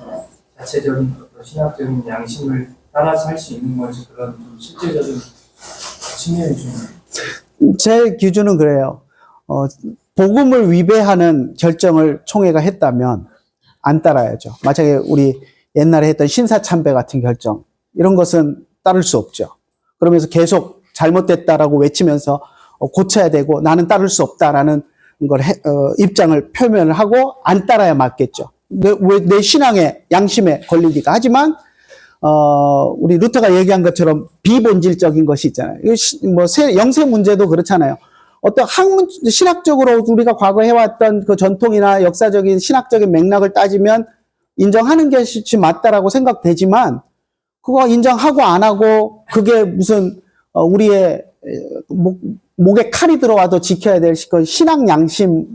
자체적인 어떤 신학적인 양심을 따라서 할 수 있는 건지 그런 좀 실질적인 측면이 좀 제 기준은 그래요. 복음을 위배하는 결정을 총회가 했다면 안 따라야죠. 만약에 우리 옛날에 했던 신사참배 같은 결정 이런 것은 따를 수 없죠. 그러면서 계속 잘못됐다라고 외치면서 고쳐야 되고 나는 따를 수 없다라는 걸 입장을 표명을 하고 안 따라야 맞겠죠. 내 신앙의 양심에 걸리니까. 하지만 우리 루터가 얘기한 것처럼 비본질적인 것이 있잖아요. 영세 문제도 그렇잖아요. 어떤 신학적으로 우리가 과거 해왔던 그 전통이나 역사적인 신학적인 맥락을 따지면 인정하는 것이 맞다라고 생각되지만 그거 인정하고 안 하고 그게 무슨 우리의 목에 칼이 들어와도 지켜야 될 신앙 양심하고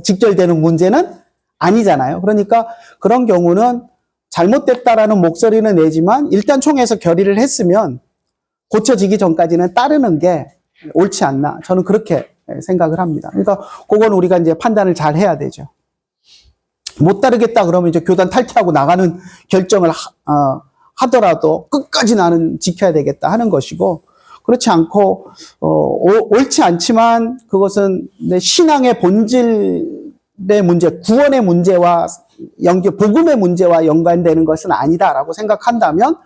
직결되는 문제는 아니잖아요. 그러니까 그런 경우는 잘못됐다라는 목소리는 내지만 일단 총회에서 결의를 했으면 고쳐지기 전까지는 따르는 게 옳지 않나. 저는 그렇게 생각을 합니다. 그러니까 그건 우리가 이제 판단을 잘 해야 되죠. 못 따르겠다 그러면 이제 교단 탈퇴하고 나가는 결정을 하더라도 끝까지 나는 지켜야 되겠다 하는 것이고, 그렇지 않고 옳지 않지만 그것은 내 신앙의 본질의 문제, 구원의 문제와 복음의 문제와 연관되는 것은 아니다라고 생각한다면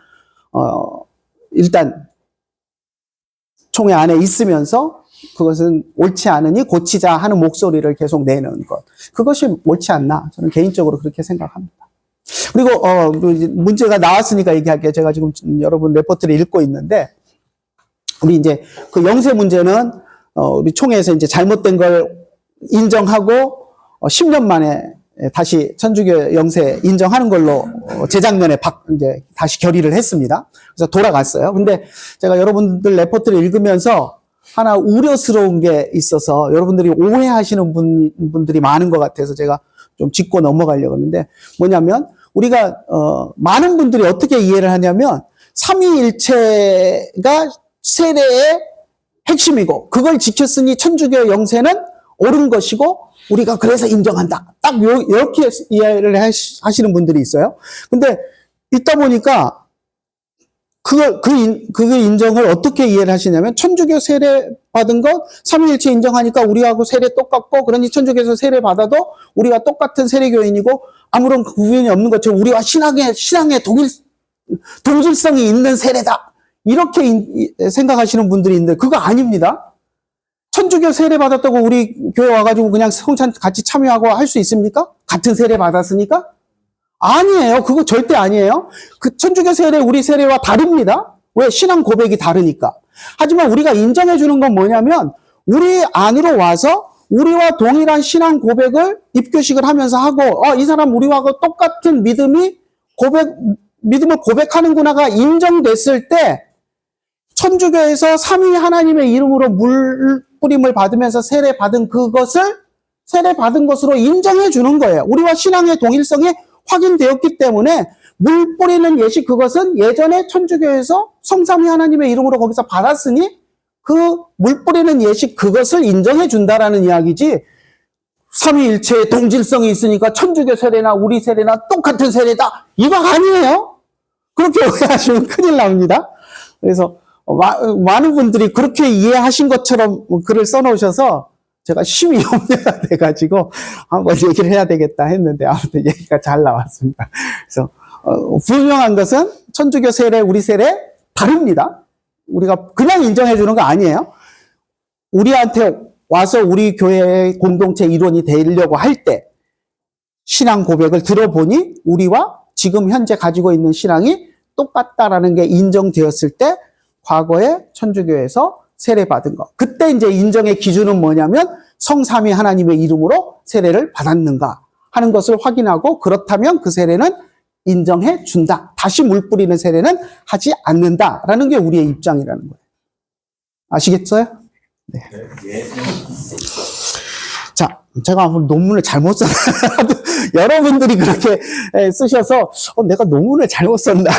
일단 총회 안에 있으면서 그것은 옳지 않으니 고치자 하는 목소리를 계속 내는 것, 그것이 옳지 않나, 저는 개인적으로 그렇게 생각합니다. 그리고 문제가 나왔으니까 얘기할게요. 제가 지금 여러분 레포트를 읽고 있는데, 우리 이제 그 영세 문제는 우리 총회에서 이제 잘못된 걸 인정하고 10년 만에 다시 천주교 영세 인정하는 걸로 재작년에 이제 다시 결의를 했습니다. 그래서 돌아갔어요. 근데 제가 여러분들 레포트를 읽으면서 하나 우려스러운 게 있어서 여러분들이 오해하시는 분들이 많은 것 같아서 제가 좀 짚고 넘어가려고 하는데, 뭐냐면 우리가 많은 분들이 어떻게 이해를 하냐면 삼위일체가 세례의 핵심이고 그걸 지켰으니 천주교 영세는 옳은 것이고 우리가 그래서 인정한다. 딱 이렇게 이해를 하시는 분들이 있어요. 근데 있다 보니까 그 인정을 어떻게 이해를 하시냐면, 천주교 세례 받은 것 삼위일체 인정하니까 우리하고 세례 똑같고, 그러니 천주교에서 세례 받아도 우리가 똑같은 세례교인이고 아무런 구분이 없는 것처럼 우리와 신앙의 동질성이 있는 세례다, 이렇게 생각하시는 분들이 있는데 그거 아닙니다. 천주교 세례 받았다고 우리 교회 와가지고 그냥 성찬 같이 참여하고 할 수 있습니까? 같은 세례 받았으니까? 아니에요. 그거 절대 아니에요. 그 천주교 세례, 우리 세례와 다릅니다. 왜? 신앙 고백이 다르니까. 하지만 우리가 인정해주는 건 뭐냐면, 우리 안으로 와서 우리와 동일한 신앙 고백을 입교식을 하면서 하고, 이 사람 우리와 똑같은 믿음을 고백하는구나가 인정됐을 때, 천주교에서 삼위 하나님의 이름으로 물 뿌림을 받으면서 세례 받은 그것을 세례 받은 것으로 인정해 주는 거예요. 우리와 신앙의 동일성이 확인되었기 때문에 물 뿌리는 예식, 그것은 예전에 천주교에서 성삼위 하나님의 이름으로 거기서 받았으니 그 물 뿌리는 예식, 그것을 인정해 준다라는 이야기지, 삼위일체의 동질성이 있으니까 천주교 세례나 우리 세례나 똑같은 세례다, 이거 아니에요. 그렇게 오해하시면 큰일 납니다. 그래서 많은 분들이 그렇게 이해하신 것처럼 글을 써놓으셔서 제가 심히 염려가 돼가지고 한번 얘기를 해야 되겠다 했는데 아무튼 얘기가 잘 나왔습니다. 그래서 분명한 것은 천주교 세례, 우리 세례 다릅니다. 우리가 그냥 인정해 주는 거 아니에요. 우리한테 와서 우리 교회의 공동체 일원이 되려고 할 때 신앙 고백을 들어보니 우리와 지금 현재 가지고 있는 신앙이 똑같다라는 게 인정되었을 때 과거에 천주교에서 세례받은 거. 그때 이제 인정의 기준은 뭐냐면 성삼위 하나님의 이름으로 세례를 받았는가 하는 것을 확인하고 그렇다면 그 세례는 인정해 준다. 다시 물 뿌리는 세례는 하지 않는다라는 게 우리의 입장이라는 거예요. 아시겠어요? 네. 자, 제가 아마 논문을 잘못 썼나. 여러분들이 그렇게 쓰셔서, 내가 논문을 잘못 썼나.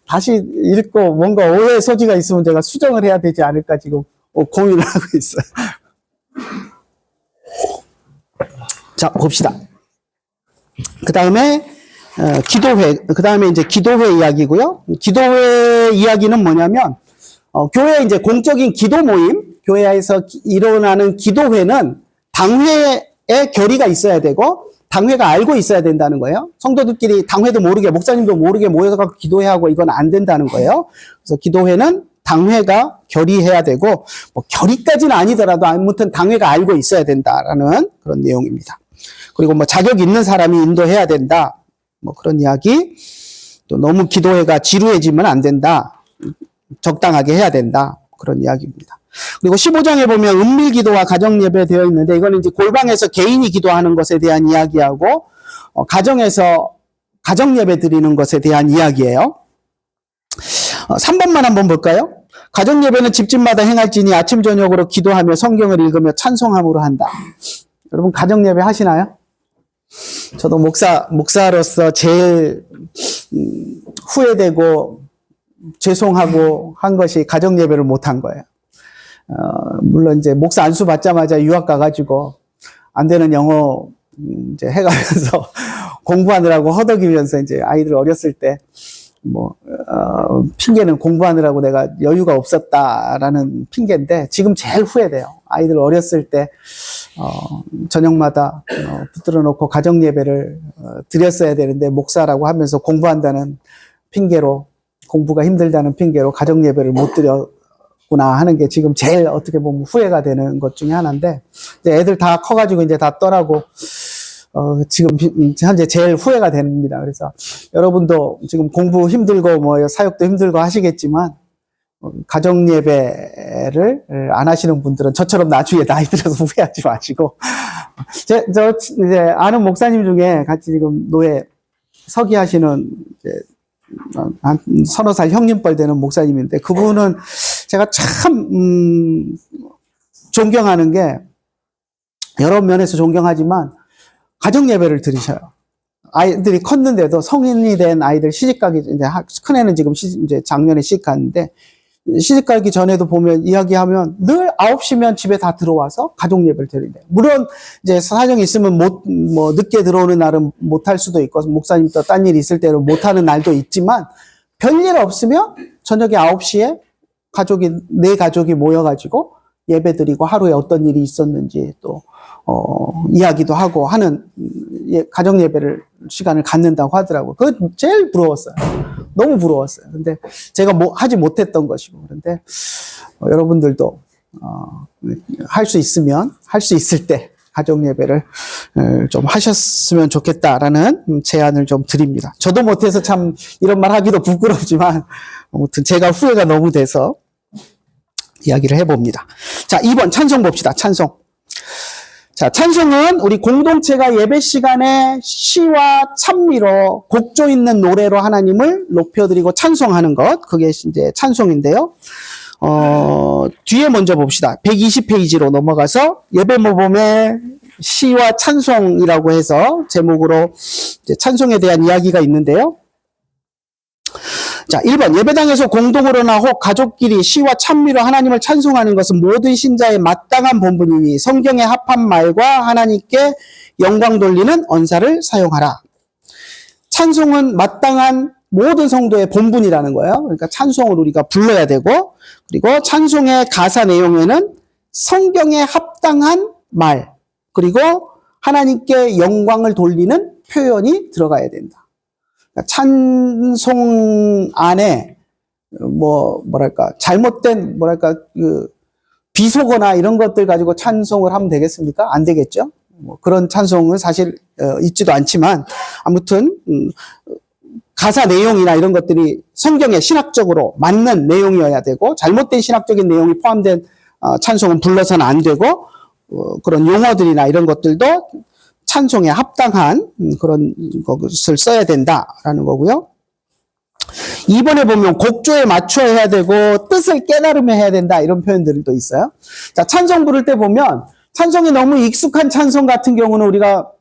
다시 읽고 뭔가 오해의 소지가 있으면 제가 수정을 해야 되지 않을까 지금 고민을 하고 있어요. 자, 봅시다. 그 다음에, 그 다음에 이제 기도회 이야기고요. 기도회 이야기는 뭐냐면, 교회 이제 공적인 기도 모임, 교회에서 일어나는 기도회는 당회의 결의가 있어야 되고 당회가 알고 있어야 된다는 거예요. 성도들끼리 당회도 모르게 목사님도 모르게 모여서 기도회하고 이건 안 된다는 거예요. 그래서 기도회는 당회가 결의해야 되고 뭐 결의까지는 아니더라도 아무튼 당회가 알고 있어야 된다라는 그런 내용입니다. 그리고 뭐 자격 있는 사람이 인도해야 된다. 뭐 그런 이야기. 또 너무 기도회가 지루해지면 안 된다. 적당하게 해야 된다. 그런 이야기입니다. 그리고 15장에 보면 은밀기도와 가정예배 되어 있는데 이거는 이제 골방에서 개인이 기도하는 것에 대한 이야기하고 가정에서 가정예배 드리는 것에 대한 이야기예요. 3번만 한번 볼까요? 가정예배는 집집마다 행할지니 아침 저녁으로 기도하며 성경을 읽으며 찬송함으로 한다. 여러분 가정예배 하시나요? 저도 목사로서 제일 후회되고 죄송하고 한 것이 가정예배를 못한 거예요. 물론 이제 목사 안수 받자마자 유학 가가지고 안 되는 영어 이제 해가면서 공부하느라고 허덕이면서 이제 아이들 어렸을 때 핑계는 공부하느라고 내가 여유가 없었다라는 핑계인데 지금 제일 후회돼요. 아이들 어렸을 때 저녁마다 붙들어 놓고 가정 예배를 드렸어야 되는데 목사라고 하면서 공부한다는 핑계로 공부가 힘들다는 핑계로 가정 예배를 못 드렸구나 하는 게 지금 제일 어떻게 보면 후회가 되는 것 중에 하나인데 이제 애들 다 커가지고 이제 다 떠나고 지금 현재 제일 후회가 됩니다. 그래서 여러분도 지금 공부 힘들고 뭐 사역도 힘들고 하시겠지만 가정 예배를 안 하시는 분들은 저처럼 나중에 나이 들어서 후회하지 마시고 저 이제 아는 목사님 중에 같이 지금 노예 서기하시는 이제 한 서너 살 형님뻘 되는 목사님인데 그분은 제가 참 존경하는 게 여러 면에서 존경하지만 가정 예배를 드리셔요. 아이들이 컸는데도 성인이 된 아이들 시집가기 이제 큰애는 지금 이제 작년에 시집갔는데 시집가기 전에도 보면 이야기하면 늘 9시면 집에 다 들어와서 가족 예배를 드린대요. 물론 이제 사정이 있으면 뭐 늦게 들어오는 날은 못 할 수도 있고 목사님 또 딴 일 있을 때는 못 하는 날도 있지만 별일 없으면 저녁에 9시에 내 가족이 모여가지고 예배 드리고 하루에 어떤 일이 있었는지 또 이야기도 하고 하는 가정 예배를 시간을 갖는다고 하더라고요. 그거 제일 부러웠어요. 너무 부러웠어요. 근데 제가 하지 못했던 것이고 그런데 여러분들도 할 수 있으면 할 수 있을 때 가정 예배를 좀 하셨으면 좋겠다라는 제안을 좀 드립니다. 저도 못해서 참 이런 말 하기도 부끄럽지만 아무튼 제가 후회가 너무 돼서 이야기를 해봅니다. 자, 2번 찬송 봅시다. 찬송. 자, 찬송은 우리 공동체가 예배 시간에 시와 찬미로 곡조 있는 노래로 하나님을 높여드리고 찬송하는 것. 그게 이제 찬송인데요. 뒤에 먼저 봅시다. 120페이지로 넘어가서 예배 모범의 시와 찬송이라고 해서 제목으로 이제 찬송에 대한 이야기가 있는데요. 자, 1번 예배당에서 공동으로나 혹 가족끼리 시와 찬미로 하나님을 찬송하는 것은 모든 신자의 마땅한 본분이니 성경에 합한 말과 하나님께 영광 돌리는 언사를 사용하라. 찬송은 마땅한 모든 성도의 본분이라는 거예요. 그러니까 찬송을 우리가 불러야 되고 그리고 찬송의 가사 내용에는 성경에 합당한 말 그리고 하나님께 영광을 돌리는 표현이 들어가야 된다. 찬송 안에 뭐랄까 잘못된 그 비속어나 이런 것들 가지고 찬송을 하면 되겠습니까? 안 되겠죠? 그런 찬송은 사실 있지도 않지만 아무튼 가사 내용이나 이런 것들이 성경에 신학적으로 맞는 내용이어야 되고 잘못된 신학적인 내용이 포함된 찬송은 불러서는 안 되고 그런 용어들이나 이런 것들도 찬송에 합당한 그런 것을 써야 된다라는 거고요. 2번에 보면 곡조에 맞춰 해야 되고 뜻을 깨달으며 해야 된다 이런 표현들도 있어요. 자, 찬송 부를 때 보면 찬송이 너무 익숙한 찬송 같은 경우는 우리가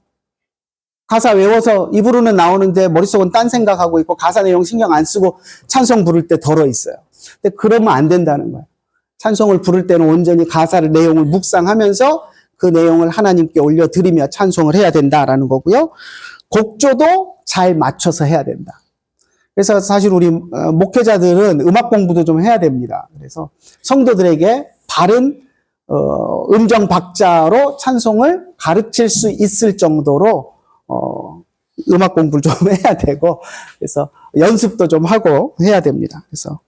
가사 외워서 입으로는 나오는데 머릿속은 딴 생각하고 있고 가사 내용 신경 안 쓰고 찬송 부를 때 덜어 있어요. 근데 그러면 안 된다는 거예요. 찬송을 부를 때는 온전히 가사를 내용을 묵상하면서 그 내용을 하나님께 올려드리며 찬송을 해야 된다라는 거고요. 곡조도 잘 맞춰서 해야 된다. 그래서 사실 우리 목회자들은 음악 공부도 좀 해야 됩니다. 그래서 성도들에게 바른 음정 박자로 찬송을 가르칠 수 있을 정도로 음악 공부를 좀 해야 되고 그래서 연습도 좀 하고 해야 됩니다. 그래서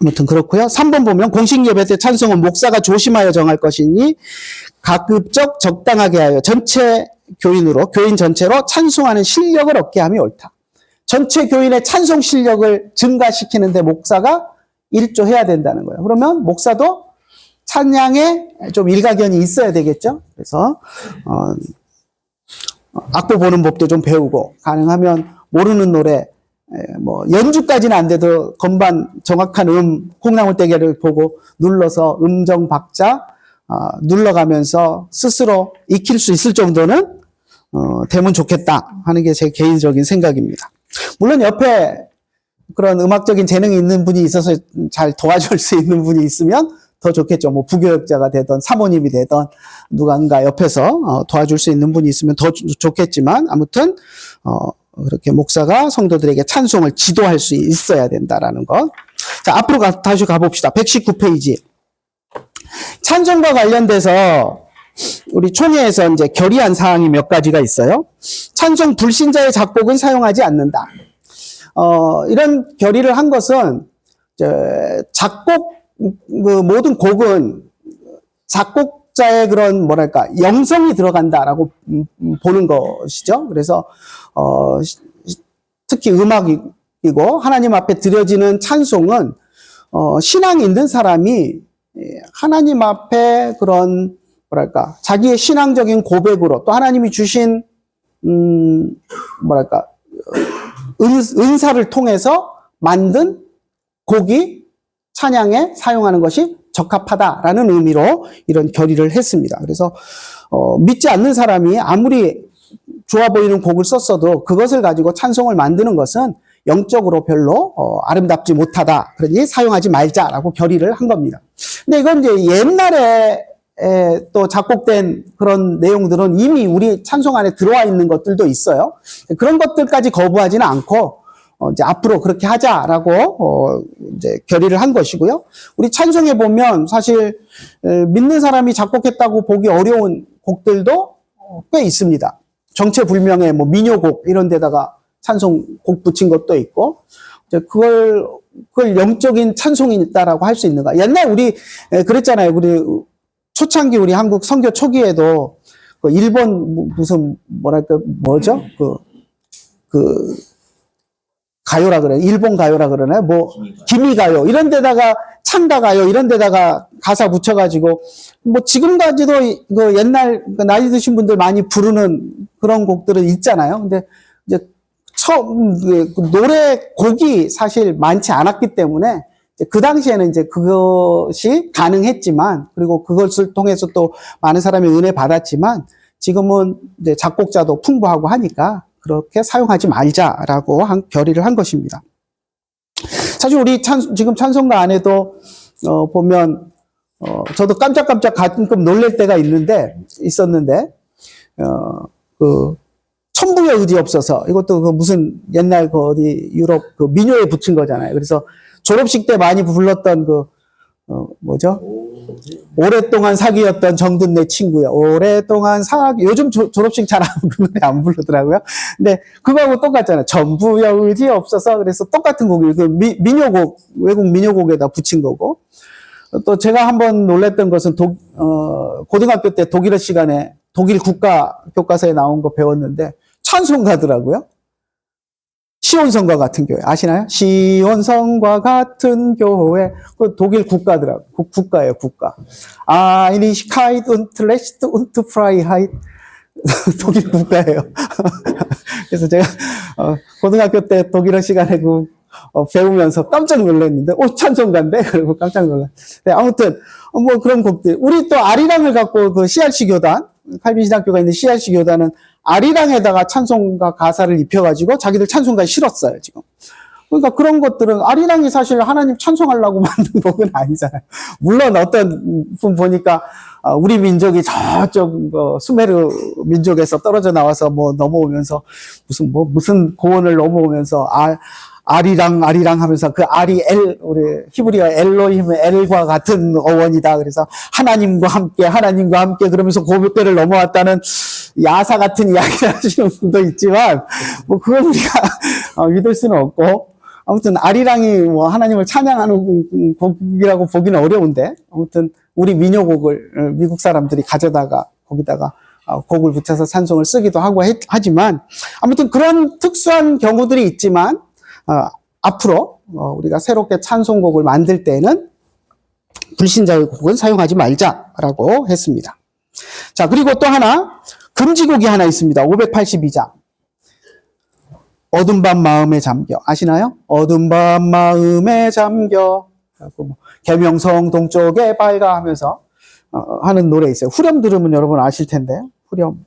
아무튼 그렇고요. 3번 보면 공식 예배 때 찬송은 목사가 조심하여 정할 것이니 가급적 적당하게 하여 전체 교인으로 교인 전체로 찬송하는 실력을 얻게 함이 옳다. 전체 교인의 찬송 실력을 증가시키는데 목사가 일조해야 된다는 거예요. 그러면 목사도 찬양에 좀 일가견이 있어야 되겠죠. 그래서 악보 보는 법도 좀 배우고 가능하면 모르는 노래 연주까지는 안 돼도 건반 정확한 콩나물대게를 보고 눌러서 음정 박자 눌러가면서 스스로 익힐 수 있을 정도는 되면 좋겠다 하는 게 제 개인적인 생각입니다. 물론 옆에 그런 음악적인 재능이 있는 분이 있어서 잘 도와줄 수 있는 분이 있으면 더 좋겠죠. 뭐 부교역자가 되든 사모님이 되든 누군가 옆에서 도와줄 수 있는 분이 있으면 더 좋겠지만 아무튼 그렇게 목사가 성도들에게 찬송을 지도할 수 있어야 된다라는 것. 자, 앞으로 다시 가봅시다. 119페이지. 찬송과 관련돼서 우리 총회에서 이제 결의한 사항이 몇 가지가 있어요. 찬송 불신자의 작곡은 사용하지 않는다. 이런 결의를 한 것은 그 모든 곡은 작곡자의 그런 뭐랄까 영성이 들어간다라고 보는 것이죠. 그래서 특히 음악이고 하나님 앞에 드려지는 찬송은 신앙이 있는 사람이 하나님 앞에 그런 뭐랄까 자기의 신앙적인 고백으로 또 하나님이 주신 뭐랄까 은사를 통해서 만든 곡이 찬양에 사용하는 것이 적합하다라는 의미로 이런 결의를 했습니다. 그래서 믿지 않는 사람이 아무리 좋아 보이는 곡을 썼어도 그것을 가지고 찬송을 만드는 것은 영적으로 별로 아름답지 못하다. 그러니 사용하지 말자라고 결의를 한 겁니다. 근데 이건 이제 옛날에 또 작곡된 그런 내용들은 이미 우리 찬송 안에 들어와 있는 것들도 있어요. 그런 것들까지 거부하지는 않고 이제 앞으로 그렇게 하자라고 이제 결의를 한 것이고요. 우리 찬송에 보면 사실 믿는 사람이 작곡했다고 보기 어려운 곡들도 꽤 있습니다. 정체불명의 뭐 민요곡 이런 데다가 찬송곡 붙인 것도 있고 이제 그걸 영적인 찬송이 있다라고 할 수 있는가? 옛날 우리 그랬잖아요. 우리 초창기 우리 한국 선교 초기에도 그 일본 무슨 뭐랄까 뭐죠? 그 가요라 그래. 일본 가요라 그러나요? 뭐 기미가요 이런 데다가 창가가요 이런 데다가 가사 붙여가지고 뭐 지금까지도 그 옛날 나이 드신 분들 많이 부르는 그런 곡들은 있잖아요. 근데 이제 처음 노래 곡이 사실 많지 않았기 때문에 그 당시에는 이제 그것이 가능했지만 그리고 그것을 통해서 또 많은 사람이 은혜 받았지만 지금은 이제 작곡자도 풍부하고 하니까 그렇게 사용하지 말자라고 결의를 한 것입니다. 사실 우리 지금 찬송가 안에도 보면 저도 깜짝깜짝 가끔 놀랄 때가 있었는데 그 천부여 의지 없어서 이것도 그 무슨 옛날 그 어디 유럽 그 민요에 붙인 거잖아요. 그래서 졸업식 때 많이 불렀던 그 뭐죠? 오, 오랫동안 사귀었던 정든 내 친구야. 오랫동안 요즘 졸업식 잘 안 부르더라고요. 근데 그거하고 똑같잖아요. 전부여 의지 없어서. 그래서 똑같은 곡이에요. 그 민요곡, 외국 민요곡에다 붙인 거고. 또 제가 한번 놀랬던 것은 고등학교 때 독일어 시간에 독일 국가 교과서에 나온 거 배웠는데 찬송가더라고요. 시온성과 같은 교회 아시나요? 시온성과 같은 교회 그 독일 국가더라고. 국가예요, 국가. Einigkeit und Recht und Freiheit 독일 국가예요. 그래서 제가 고등학교 때 독일어 시간에 배우면서 깜짝 놀랐는데 찬송가인데 그리고 깜짝 놀랐어요. 네, 아무튼 뭐 그런 곡들. 우리 또 아리랑을 갖고 그 CRC 교단 칼빈 신학교가 있는 CRC 교단은 아리랑에다가 찬송가 가사를 입혀가지고 자기들 찬송가에 실었어요, 지금. 그러니까 그런 것들은 아리랑이 사실 하나님 찬송하려고 만든 곡은 아니잖아요. 물론 어떤 분 보니까 우리 민족이 저쪽 수메르 민족에서 떨어져 나와서 뭐 넘어오면서 무슨 고원을 넘어오면서 아리랑 하면서 그 알이 우리 히브리어 엘로힘의 엘과 같은 어원이다. 그래서 하나님과 함께 그러면서 고백대를 넘어왔다는 야사 같은 이야기를 하시는 분도 있지만 뭐 그걸 우리가 믿을 수는 없고 아무튼 아리랑이 뭐 하나님을 찬양하는 곡이라고 보기는 어려운데 아무튼 우리 민요곡을 미국 사람들이 가져다가 거기다가 곡을 붙여서 찬송을 쓰기도 하고 하지만 아무튼 그런 특수한 경우들이 있지만 앞으로 우리가 새롭게 찬송곡을 만들 때는 불신자의 곡은 사용하지 말자라고 했습니다. 자, 그리고 또 하나 금지곡이 하나 있습니다. 582장. 어둠 밤 마음에 잠겨. 아시나요? 어둠 밤 마음에 잠겨. 계명성 동쪽에 밝아 하면서 하는 노래 있어요. 후렴 들으면 여러분 아실 텐데. 후렴.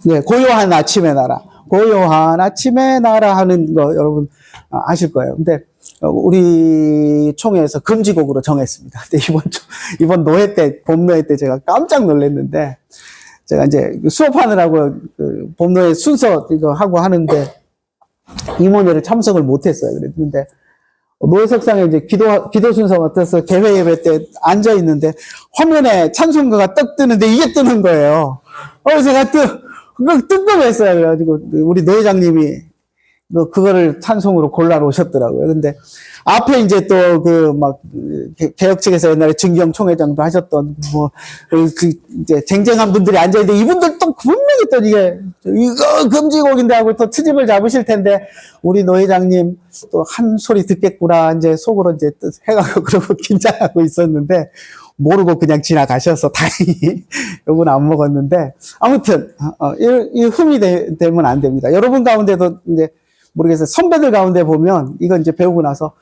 네, 고요한 아침의 나라. 고요한 아침의 나라 하는 거 여러분 아실 거예요. 근데 우리 총회에서 금지곡으로 정했습니다. 근데 이번 노회 때, 봄노회 때 제가 깜짝 놀랐는데 제가 이제 수업하느라고 봄노회 순서 이거 하고 하는데 임원회를 참석을 못했어요. 그랬는데 노회석상에 이제 기도 순서가 떠서 개회 예배 때 앉아 있는데 화면에 찬송가가 떡 뜨는데 이게 뜨는 거예요. 제가 뜬금했어요. 그래가지고 우리 노회장님이 그거를 찬송으로 골라 놓으셨더라고요. 근데 앞에 이제 또 개혁 측에서 옛날에 증경 총회장도 하셨던 이제 쟁쟁한 분들이 앉아있는데 이분들 또 분명히 또 이거 금지곡인데 하고 또 트집을 잡으실 텐데 우리 노회장님 또 한 소리 듣겠구나 이제 속으로 이제 해가지고 그러고 긴장하고 있었는데 모르고 그냥 지나가셔서 다행히 요건 안 먹었는데 아무튼 이 흠이 되면 안 됩니다. 여러분 가운데도 이제 모르겠어요. 선배들 가운데 보면 이거 이제 배우고 나서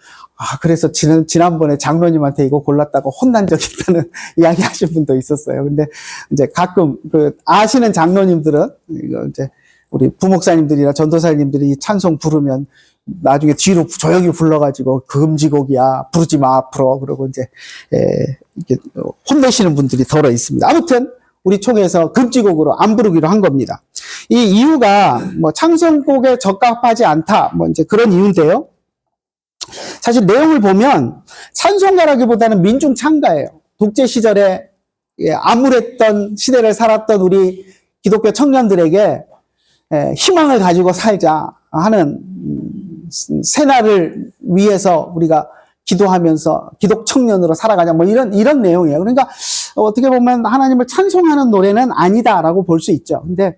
그래서 지난번에 장로님한테 이거 골랐다고 혼난 적 있다는 이야기 하신 분도 있었어요. 근데 이제 가끔 아시는 장로님들은 이거 이제 우리 부목사님들이나 전도사님들이 이 찬송 부르면 나중에 뒤로 조용히 불러가지고 금지곡이야 부르지 마 앞으로 그러고 이제 이렇게 혼내시는 분들이 더러 있습니다. 아무튼 우리 총회에서 금지곡으로 안 부르기로 한 겁니다. 이 이유가 뭐 찬송곡에 적합하지 않다 뭐 이제 그런 이유인데요. 사실 내용을 보면 찬송가라기보다는 민중 찬가예요. 독재 시절에 암울했던 시대를 살았던 우리 기독교 청년들에게 희망을 가지고 살자 하는 새날을 위해서 우리가 기도하면서 기독 청년으로 살아가자 뭐 이런 내용이에요. 그러니까 어떻게 보면 하나님을 찬송하는 노래는 아니다라고 볼 수 있죠. 근데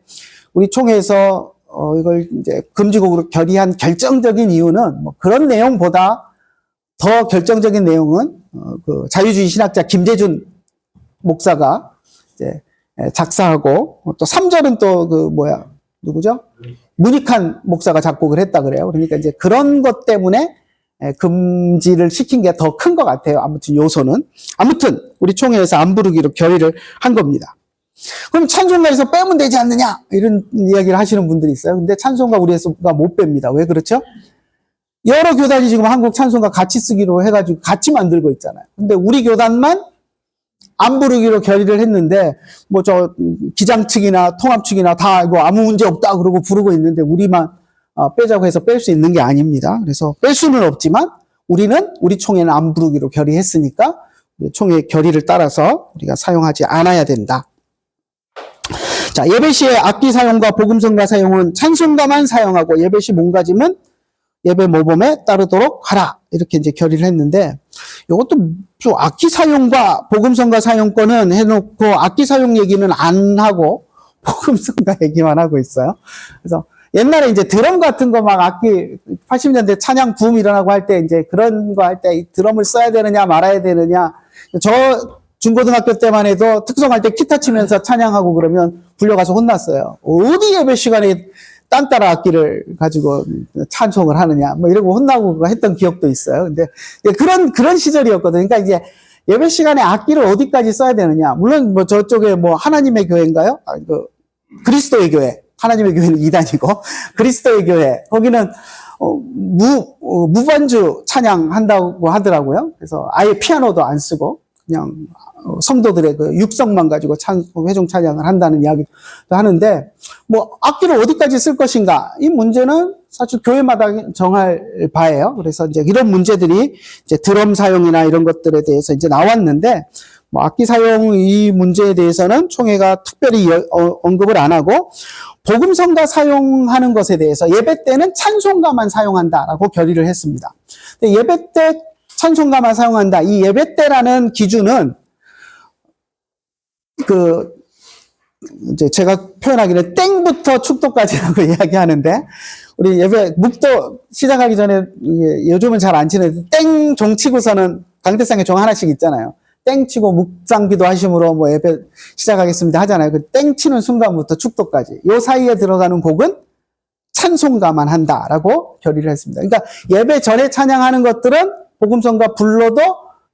우리 총회에서 이걸 이제 금지곡으로 결의한 결정적인 이유는 뭐 그런 내용보다 더 결정적인 내용은 그 자유주의 신학자 김재준 목사가 이제 작사하고 또 3절은 또 누구죠? 문익환 목사가 작곡을 했다 그래요. 그러니까 이제 그런 것 때문에 금지를 시킨 게 더 큰 것 같아요. 아무튼 요소는. 아무튼 우리 총회에서 안 부르기로 결의를 한 겁니다. 그럼 찬송가에서 빼면 되지 않느냐? 이런 이야기를 하시는 분들이 있어요. 근데 찬송가 우리가 못 뺍니다. 왜 그렇죠? 여러 교단이 지금 한국 찬송가 같이 쓰기로 해가지고 같이 만들고 있잖아요. 근데 우리 교단만 안 부르기로 결의를 했는데 기장 측이나 통합 측이나 다 이거 아무 문제 없다 그러고 부르고 있는데 우리만 빼자고 해서 뺄 수 있는 게 아닙니다. 그래서 뺄 수는 없지만 우리는 우리 총회는 안 부르기로 결의했으니까 총회 결의를 따라서 우리가 사용하지 않아야 된다. 자, 예배 시에 악기 사용과 복음성가 사용은 찬송가만 사용하고 예배 시 몸가짐은 예배 모범에 따르도록 하라. 이렇게 이제 결의를 했는데, 이것도 좀 악기 사용과 복음성가 사용권은 해놓고 악기 사용 얘기는 안 하고 복음성가 얘기만 하고 있어요. 그래서 옛날에 이제 드럼 같은 거 막 악기 80년대 찬양 붐 일어나고 할 때 이제 그런 거 할 때 드럼을 써야 되느냐 말아야 되느냐. 저 중고등학교 때만 해도 특성할 때 기타 치면서 찬양하고 그러면 불려가서 혼났어요. 어디 예배 시간에 딴따라 악기를 가지고 찬송을 하느냐, 뭐 이러고 혼나고 했던 기억도 있어요. 근데 그런 시절이었거든요. 그러니까 이제 예배 시간에 악기를 어디까지 써야 되느냐. 물론 뭐 저쪽에 뭐 하나님의 교회인가요? 그리스도의 교회. 하나님의 교회는 이단이고, 그리스도의 교회. 거기는 무반주 찬양한다고 하더라고요. 그래서 아예 피아노도 안 쓰고, 그냥 성도들의 그 육성만 가지고 회중 찬양을 한다는 이야기도 하는데, 뭐 악기를 어디까지 쓸 것인가, 이 문제는 사실 교회마다 정할 바예요. 그래서 이제 이런 문제들이 이제 드럼 사용이나 이런 것들에 대해서 이제 나왔는데, 뭐 악기 사용 이 문제에 대해서는 총회가 특별히 언급을 안 하고, 복음성가 사용하는 것에 대해서 예배 때는 찬송가만 사용한다라고 결의를 했습니다. 근데 예배 때 찬송가만 사용한다. 이 예배 때라는 기준은 이제 제가 표현하기는 땡부터 축도까지라고 이야기하는데, 우리 예배 묵도 시작하기 전에 요즘은 잘 안 치는데 땡 종 치고서는 강대상에 종 하나씩 있잖아요. 땡 치고 묵상기도 하심으로 뭐 예배 시작하겠습니다 하잖아요. 그 땡 치는 순간부터 축도까지 요 사이에 들어가는 곡은 찬송가만 한다라고 결의를 했습니다. 그러니까 예배 전에 찬양하는 것들은 복음성가 불러도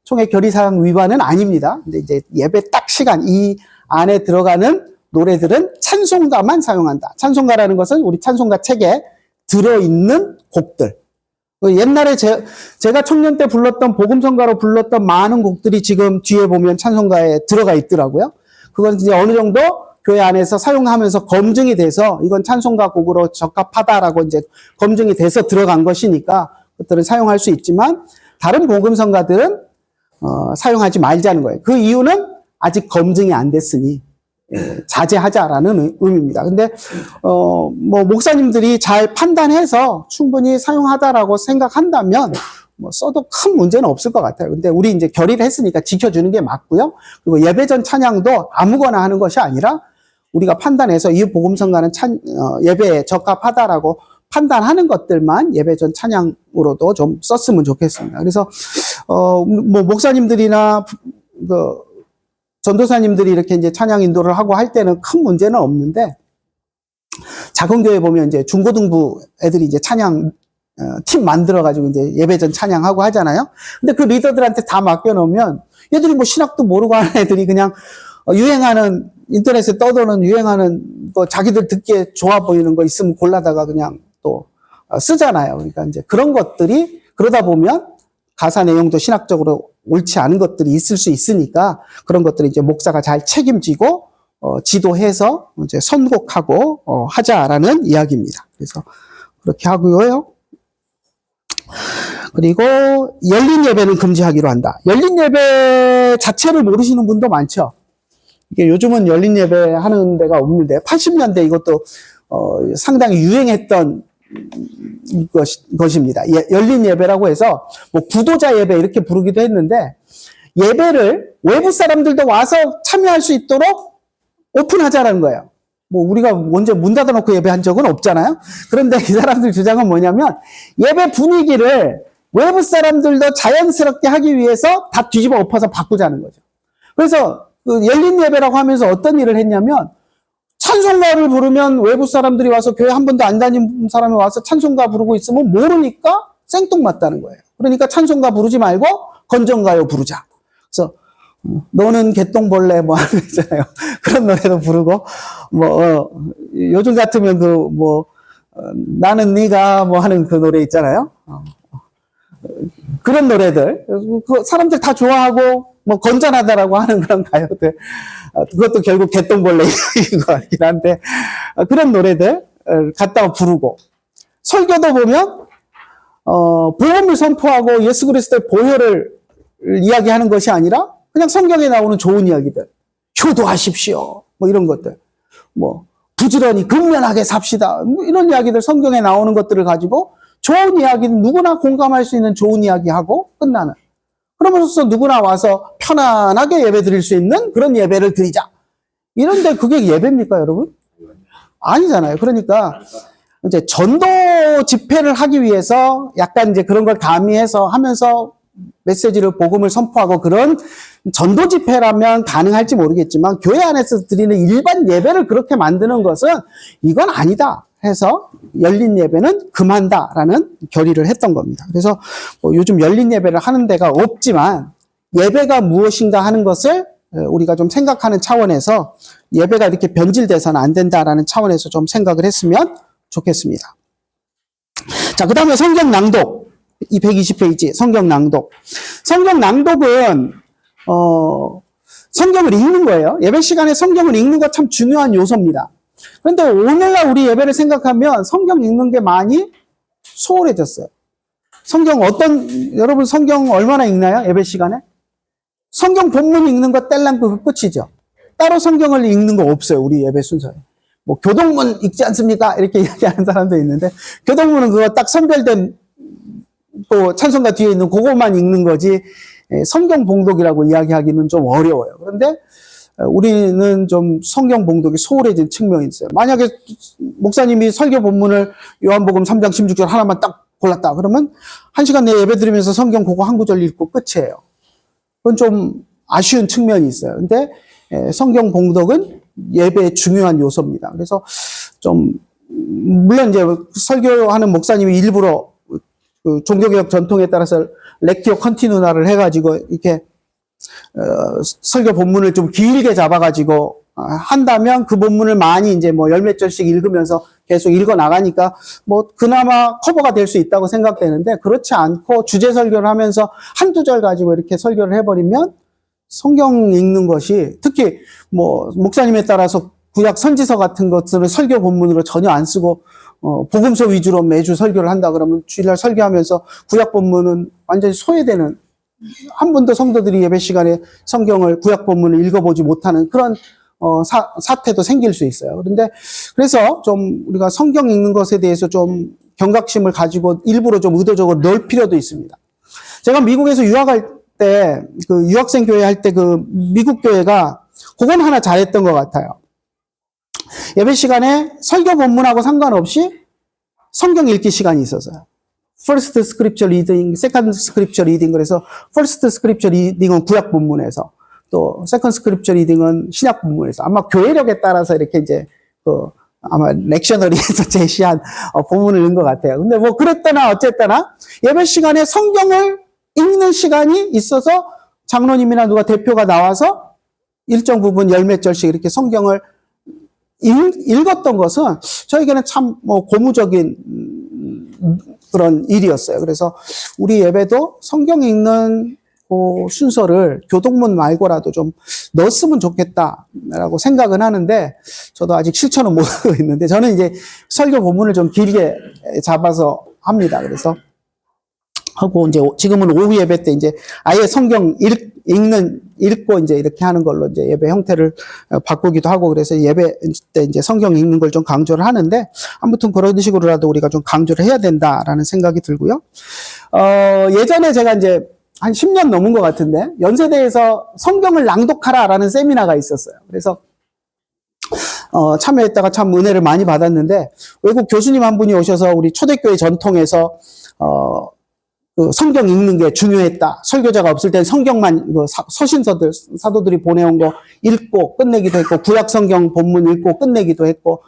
총회 결의사항 위반은 아닙니다. 근데 이제 예배 딱 시간 이 안에 들어가는 노래들은 찬송가만 사용한다. 찬송가라는 것은 우리 찬송가 책에 들어있는 곡들. 옛날에 제가 청년 때 불렀던 복음성가로 불렀던 많은 곡들이 지금 뒤에 보면 찬송가에 들어가 있더라고요. 그건 이제 어느 정도 교회 안에서 사용하면서 검증이 돼서 이건 찬송가 곡으로 적합하다라고 이제 검증이 돼서 들어간 것이니까 그것들은 사용할 수 있지만 다른 복음성가들은 사용하지 말자는 거예요. 그 이유는 아직 검증이 안 됐으니 자제하자라는 의미입니다. 근데 뭐 목사님들이 잘 판단해서 충분히 사용하다라고 생각한다면 뭐 써도 큰 문제는 없을 것 같아요. 근데 우리 이제 결의를 했으니까 지켜주는 게 맞고요. 그리고 예배 전 찬양도 아무거나 하는 것이 아니라 우리가 판단해서 이 복음성가는 예배에 적합하다라고 판단하는 것들만 예배 전 찬양으로도 좀 썼으면 좋겠습니다. 그래서 뭐 목사님들이나 전도사님들이 이렇게 이제 찬양 인도를 하고 할 때는 큰 문제는 없는데, 작은 교회 보면 이제 중고등부 애들이 이제 찬양 팀 만들어가지고 이제 예배전 찬양하고 하잖아요. 근데 그 리더들한테 다 맡겨놓으면 얘들이 뭐 신학도 모르고 하는 애들이 그냥 유행하는, 인터넷에 떠도는 유행하는 거 자기들 듣기에 좋아 보이는 거 있으면 골라다가 그냥 또 쓰잖아요. 그러니까 이제 그런 것들이 그러다 보면 가사 내용도 신학적으로 옳지 않은 것들이 있을 수 있으니까 그런 것들을 이제 목사가 잘 책임지고 지도해서 이제 선곡하고 하자라는 이야기입니다. 그래서 그렇게 하고요. 그리고 열린 예배는 금지하기로 한다. 열린 예배 자체를 모르시는 분도 많죠. 이게 요즘은 열린 예배 하는 데가 없는데 80년대 이것도 상당히 유행했던 것입니다. 열린 예배라고 해서 뭐 구도자 예배 이렇게 부르기도 했는데, 예배를 외부 사람들도 와서 참여할 수 있도록 오픈하자라는 거예요. 뭐 우리가 언제 문 닫아놓고 예배한 적은 없잖아요. 그런데 이 사람들 주장은 뭐냐면 예배 분위기를 외부 사람들도 자연스럽게 하기 위해서 다 뒤집어 엎어서 바꾸자는 거죠. 그래서 그 열린 예배라고 하면서 어떤 일을 했냐면, 찬송가를 부르면 외부 사람들이 와서 교회 한 번도 안 다닌 사람이 와서 찬송가 부르고 있으면 모르니까 생뚱맞다는 거예요. 그러니까 찬송가 부르지 말고 건전가요 부르자. 그래서 너는 개똥벌레 뭐 하는 거 있잖아요. 그런 노래도 부르고, 뭐 요즘 같으면 나는 네가 뭐 하는 그 노래 있잖아요. 그런 노래들, 그 사람들 다 좋아하고 뭐 건전하다라고 하는 그런 가요들, 그것도 결국 개똥벌레인 것 같긴 한데, 그런 노래들 갖다가 부르고, 설교도 보면 복음을 선포하고 예수 그리스도의 보혈을 이야기하는 것이 아니라 그냥 성경에 나오는 좋은 이야기들, 효도하십시오, 뭐 이런 것들, 뭐 부지런히 근면하게 삽시다, 뭐 이런 이야기들, 성경에 나오는 것들을 가지고 좋은 이야기는 누구나 공감할 수 있는 좋은 이야기하고 끝나는. 그러면서 누구나 와서 편안하게 예배 드릴 수 있는 그런 예배를 드리자. 이런데 그게 예배입니까, 여러분? 아니잖아요. 그러니까 이제 전도 집회를 하기 위해서 약간 이제 그런 걸 가미해서 하면서 메시지를, 복음을 선포하고 그런 전도 집회라면 가능할지 모르겠지만 교회 안에서 드리는 일반 예배를 그렇게 만드는 것은 이건 아니다 해서 열린 예배는 금한다라는 결의를 했던 겁니다. 그래서 뭐 요즘 열린 예배를 하는 데가 없지만 예배가 무엇인가 하는 것을 우리가 좀 생각하는 차원에서 예배가 이렇게 변질돼서는 안 된다라는 차원에서 좀 생각을 했으면 좋겠습니다. 자, 그 다음에 성경 낭독. 이 120페이지 성경 낭독. 성경 낭독은 성경을 읽는 거예요. 예배 시간에 성경을 읽는 거 참 중요한 요소입니다. 그런데 오늘날 우리 예배를 생각하면 성경 읽는 게 많이 소홀해졌어요. 여러분 성경 얼마나 읽나요? 예배 시간에? 성경 본문 읽는 거 뗄랑 그 끝이죠. 따로 성경을 읽는 거 없어요. 우리 예배 순서에. 뭐 교동문 읽지 않습니까? 이렇게 이야기하는 사람도 있는데 교동문은 그거 딱 선별된 또 찬송가 뒤에 있는 그것만 읽는 거지 성경 봉독이라고 이야기하기는 좀 어려워요. 그런데 우리는 좀 성경 봉독이 소홀해진 측면이 있어요. 만약에 목사님이 설교 본문을 요한복음 3장 16절 하나만 딱 골랐다. 그러면 1시간 내에 예배 드리면서 성경 그거 한 구절 읽고 끝이에요. 그건 좀 아쉬운 측면이 있어요. 근데 성경 봉독은 예배의 중요한 요소입니다. 그래서 좀 물론 이제 설교하는 목사님이 일부러 그 종교개혁 전통에 따라서 렉티오 컨티누나를 해가지고 이렇게 설교 본문을 좀 길게 잡아가지고 한다면 그 본문을 많이 이제 뭐 열 몇 절씩 읽으면서 계속 읽어 나가니까 뭐 그나마 커버가 될 수 있다고 생각되는데 그렇지 않고 주제 설교를 하면서 한두 절 가지고 이렇게 설교를 해버리면 성경 읽는 것이 특히 뭐 목사님에 따라서 구약 선지서 같은 것들을 설교 본문으로 전혀 안 쓰고 복음서 위주로 매주 설교를 한다 그러면 주일날 설교하면서 구약 본문은 완전히 소외되는 한 번도 성도들이 예배 시간에 성경을 구약 본문을 읽어보지 못하는 그런 사태도 생길 수 있어요. 그래서 좀 우리가 성경 읽는 것에 대해서 좀 경각심을 가지고 일부러 좀 의도적으로 넣을 필요도 있습니다. 제가 미국에서 유학할 때 그 유학생 교회 할 때 그 미국 교회가 그건 하나 잘했던 것 같아요. 예배 시간에 설교 본문하고 상관없이 성경 읽기 시간이 있었어요. First Scripture Reading, Second Scripture Reading. 그래서 First Scripture Reading은 구약 본문에서 또 Second Scripture Reading은 신약 본문에서 아마 교회력에 따라서 이렇게 이제 아마 렉셔너리에서 제시한 본문을 읽은 것 같아요. 근데 뭐 그랬거나 어쨌거나 예배 시간에 성경을 읽는 시간이 있어서 장로님이나 누가 대표가 나와서 일정 부분 열 몇 절씩 이렇게 성경을 읽었던 것은 저에게는 참 뭐 고무적인 그런 일이었어요. 그래서 우리 예배도 성경 읽는 그 순서를 교동문 말고라도 좀 넣었으면 좋겠다라고 생각은 하는데 저도 아직 실천은 못하고 있는데 저는 이제 설교 본문을 좀 길게 잡아서 합니다. 그래서 하고 이제 지금은 오후 예배 때 이제 아예 성경 읽고 이제 이렇게 하는 걸로 이제 예배 형태를 바꾸기도 하고 그래서 예배 때 이제 성경 읽는 걸 좀 강조를 하는데 아무튼 그런 식으로라도 우리가 좀 강조를 해야 된다라는 생각이 들고요. 예전에 제가 이제 한 10년 넘은 것 같은데 연세대에서 성경을 낭독하라라는 세미나가 있었어요. 그래서 참여했다가 참 은혜를 많이 받았는데 외국 교수님 한 분이 오셔서 우리 초대교회 전통에서 그 성경 읽는 게 중요했다. 설교자가 없을 땐 성경만 서신서들 사도들이 보내온 거 읽고 끝내기도 했고 구약 성경 본문 읽고 끝내기도 했고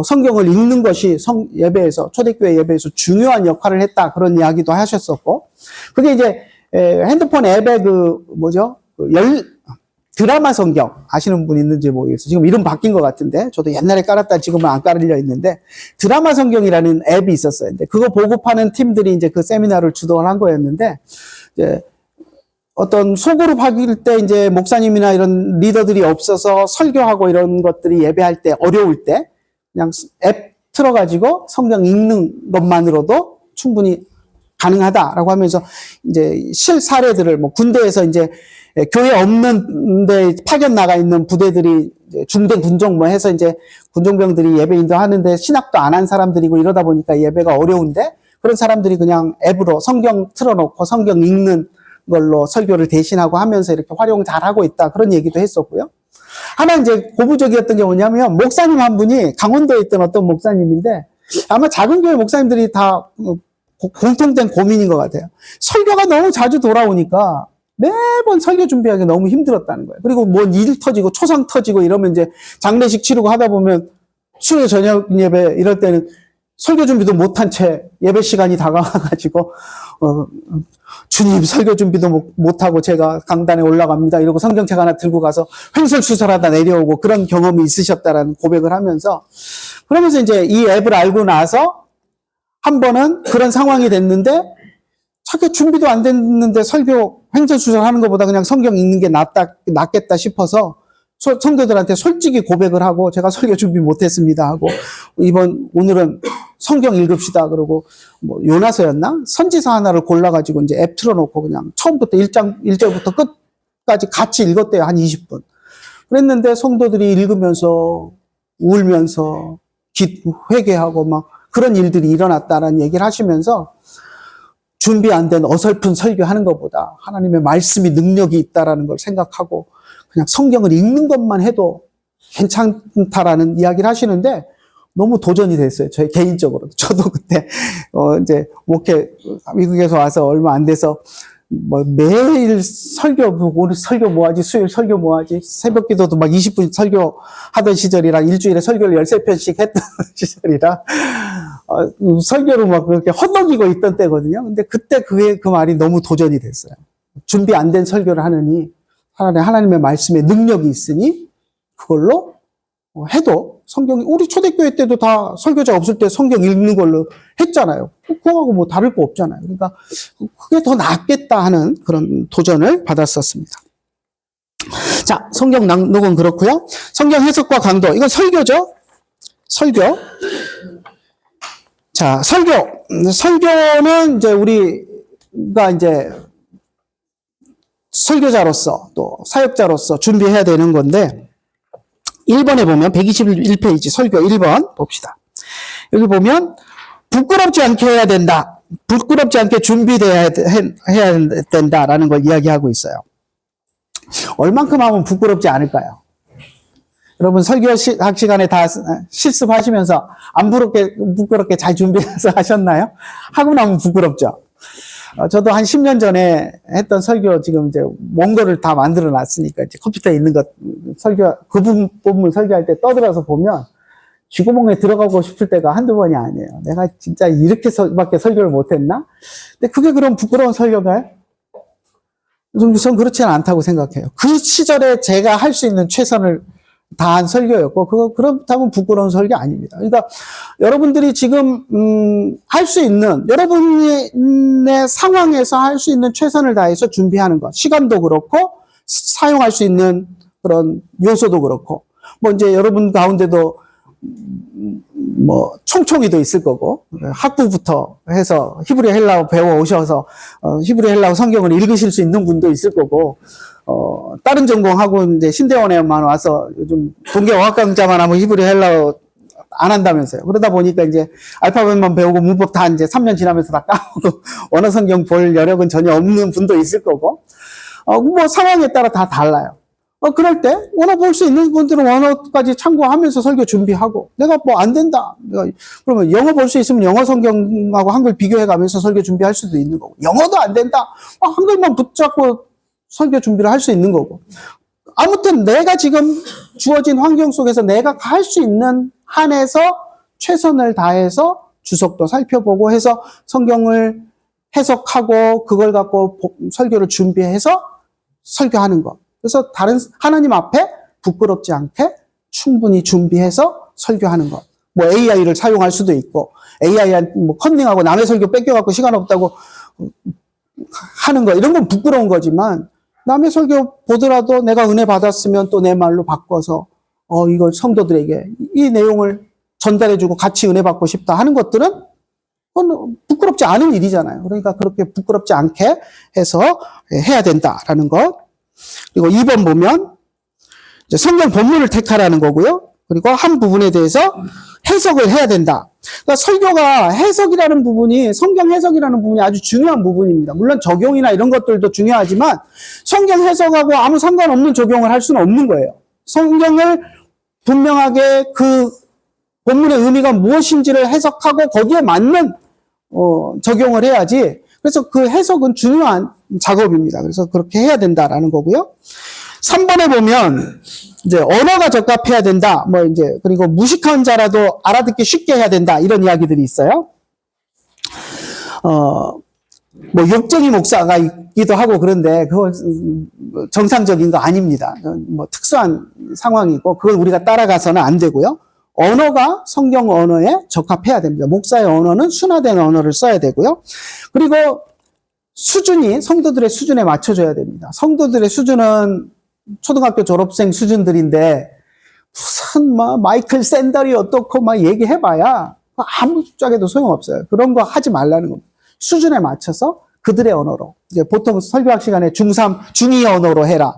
성경을 읽는 것이 예배에서 초대교회 예배에서 중요한 역할을 했다. 그런 이야기도 하셨었고 그게 이제 핸드폰 앱에 드라마 성경 아시는 분 있는지 모르겠어요. 지금 이름 바뀐 것 같은데 저도 옛날에 깔았다 지금은 안 깔려 있는데 드라마 성경이라는 앱이 있었어요. 근데 그거 보급하는 팀들이 이제 그 세미나를 주도를 한 거였는데 이제 어떤 소그룹 하길 때 이제 목사님이나 이런 리더들이 없어서 설교하고 이런 것들이 예배할 때 어려울 때 그냥 앱 틀어가지고 성경 읽는 것만으로도 충분히 가능하다라고 하면서 이제 실사례들을 뭐 군대에서 이제 교회 없는 데 파견 나가 있는 부대들이 중대 군종 뭐 해서 이제 군종병들이 예배 인도하는데 신학도 안 한 사람들이고 이러다 보니까 예배가 어려운데 그런 사람들이 그냥 앱으로 성경 틀어놓고 성경 읽는 걸로 설교를 대신하고 하면서 이렇게 활용 잘하고 있다. 그런 얘기도 했었고요. 하나 이제 고무적이었던 게 뭐냐면 목사님 한 분이 강원도에 있던 어떤 목사님인데 아마 작은 교회 목사님들이 다 공통된 고민인 것 같아요. 설교가 너무 자주 돌아오니까 매번 설교 준비하기 너무 힘들었다는 거예요. 그리고 뭔 일 터지고 초상 터지고 이러면 이제 장례식 치르고 하다 보면 수요 저녁 예배 이럴 때는 설교 준비도 못한 채 예배 시간이 다가와가지고 주님 설교 준비도 못하고 제가 강단에 올라갑니다. 이러고 성경책 하나 들고 가서 횡설수설하다 내려오고 그런 경험이 있으셨다라는 고백을 하면서 그러면서 이제 이 앱을 알고 나서 한 번은 그런 상황이 됐는데 자기 준비도 안 됐는데 설교 횡설수설하는 것보다 그냥 성경 읽는 게 낫겠다 싶어서 성도들한테 솔직히 고백을 하고 제가 설교 준비 못했습니다 하고 오늘은 성경 읽읍시다 그러고 뭐 요나서였나 선지서 하나를 골라가지고 이제 앱 틀어놓고 그냥 처음부터 1절부터 끝까지 같이 읽었대요. 한 20분. 그랬는데 성도들이 읽으면서 울면서 회개하고 막 그런 일들이 일어났다라는 얘기를 하시면서 준비 안 된 어설픈 설교하는 것보다 하나님의 말씀이 능력이 있다라는 걸 생각하고 그냥 성경을 읽는 것만 해도 괜찮다라는 이야기를 하시는데 너무 도전이 됐어요. 저희 개인적으로. 저도 그때, 이제, 미국에서 와서 얼마 안 돼서, 매일 오늘 설교 뭐 하지, 수요일 설교 뭐 하지, 새벽 기도도 막 20분 설교 하던 시절이라, 일주일에 설교를 13편씩 했던 시절이라, 설교를 막 그렇게 헛넘기고 있던 때거든요. 근데 그때 그 말이 너무 도전이 됐어요. 준비 안 된 설교를 하느니, 하나님의 말씀에 능력이 있으니, 그걸로 해도 우리 초대교회 때도 다 설교자 없을 때 성경 읽는 걸로 했잖아요. 그거하고 뭐 다를 거 없잖아요. 그러니까 그게 더 낫겠다 하는 그런 도전을 받았었습니다. 자, 성경 낭독은 그렇고요. 성경 해석과 강도. 이건 설교죠. 설교. 자, 설교는 이제 우리가 이제 설교자로서 또 사역자로서 준비해야 되는 건데 1번에 보면 121페이지 설교 1번 봅시다. 여기 보면 부끄럽지 않게 해야 된다. 부끄럽지 않게 준비돼야 해야 된다라는 걸 이야기하고 있어요. 얼만큼 하면 부끄럽지 않을까요? 여러분 설교학 시간에 다 실습하시면서 안 부끄럽게 잘 준비해서 하셨나요? 하고 나면 부끄럽죠. 저도 한 10년 전에 했던 설교 지금 이제 원고를 다 만들어 놨으니까 이제 컴퓨터에 있는 것 그 부분 설교할 때 떠들어서 보면 쥐구멍에 들어가고 싶을 때가 한두 번이 아니에요. 내가 진짜 이렇게밖에 설교를 못했나? 근데 그게 그럼 부끄러운 설교가요? 전 그렇지는 않다고 생각해요. 그 시절에 제가 할 수 있는 최선을 다한 설교였고, 그렇다면 부끄러운 설교 아닙니다. 그러니까, 여러분들이 지금, 할 수 있는, 여러분의 상황에서 할 수 있는 최선을 다해서 준비하는 것. 시간도 그렇고, 사용할 수 있는 그런 요소도 그렇고, 뭐 이제 여러분 가운데도, 총총이도 있을 거고, 학부부터 해서 히브리 헬라어 배워 오셔서, 히브리 헬라어 성경을 읽으실 수 있는 분도 있을 거고, 다른 전공하고 이제 신대원에만 와서 요즘 동계어학 강좌만 하면 히브리 헬라어 안 한다면서요. 그러다 보니까 이제 알파벳만 배우고 문법 다 이제 3년 지나면서 다 까먹고 원어 성경 볼 여력은 전혀 없는 분도 있을 거고, 뭐 상황에 따라 다 달라요. 그럴 때 원어 볼 수 있는 분들은 원어까지 참고하면서 설교 준비하고, 내가 뭐 안 된다. 그러면 영어 볼 수 있으면 영어 성경하고 한글 비교해 가면서 설교 준비할 수도 있는 거고, 영어도 안 된다. 한글만 붙잡고 설교 준비를 할 수 있는 거고. 아무튼 내가 지금 주어진 환경 속에서 내가 할 수 있는 한에서 최선을 다해서 주석도 살펴보고 해서 성경을 해석하고 그걸 갖고 설교를 준비해서 설교하는 것. 그래서 하나님 앞에 부끄럽지 않게 충분히 준비해서 설교하는 것. 뭐 AI를 사용할 수도 있고, AI한테 컨닝하고 남의 설교 뺏겨갖고 시간 없다고 하는 거, 이런 건 부끄러운 거지만, 남의 설교 보더라도 내가 은혜 받았으면 또 내 말로 바꿔서, 이걸 성도들에게 이 내용을 전달해주고 같이 은혜 받고 싶다 하는 것들은 그건 부끄럽지 않은 일이잖아요. 그러니까 그렇게 부끄럽지 않게 해서 해야 된다라는 것. 그리고 2번 보면 이제 성경 본문을 택하라는 거고요. 그리고 한 부분에 대해서 해석을 해야 된다. 그러니까 설교가 해석이라는 부분이, 성경 해석이라는 부분이 아주 중요한 부분입니다. 물론 적용이나 이런 것들도 중요하지만 성경 해석하고 아무 상관없는 적용을 할 수는 없는 거예요. 성경을 분명하게 그 본문의 의미가 무엇인지를 해석하고 거기에 맞는 적용을 해야지. 그래서 그 해석은 중요한 작업입니다. 그래서 그렇게 해야 된다라는 거고요. 3번에 보면 이제 언어가 적합해야 된다. 뭐 이제 그리고 무식한 자라도 알아듣기 쉽게 해야 된다. 이런 이야기들이 있어요. 뭐 욕쟁이 목사가 있기도 하고 그런데 그건 정상적인 거 아닙니다. 뭐 특수한 상황이고 그걸 우리가 따라가서는 안 되고요. 언어가 성경 언어에 적합해야 됩니다. 목사의 언어는 순화된 언어를 써야 되고요. 그리고 수준이 성도들의 수준에 맞춰줘야 됩니다. 성도들의 수준은 초등학교 졸업생 수준들인데 무슨 막 마이클 샌델이 어떻고 막 얘기해봐야 아무 짝에도 소용없어요. 그런 거 하지 말라는 겁니다. 수준에 맞춰서 그들의 언어로. 이제 보통 설교학 시간에 중3, 중2 언어로 해라.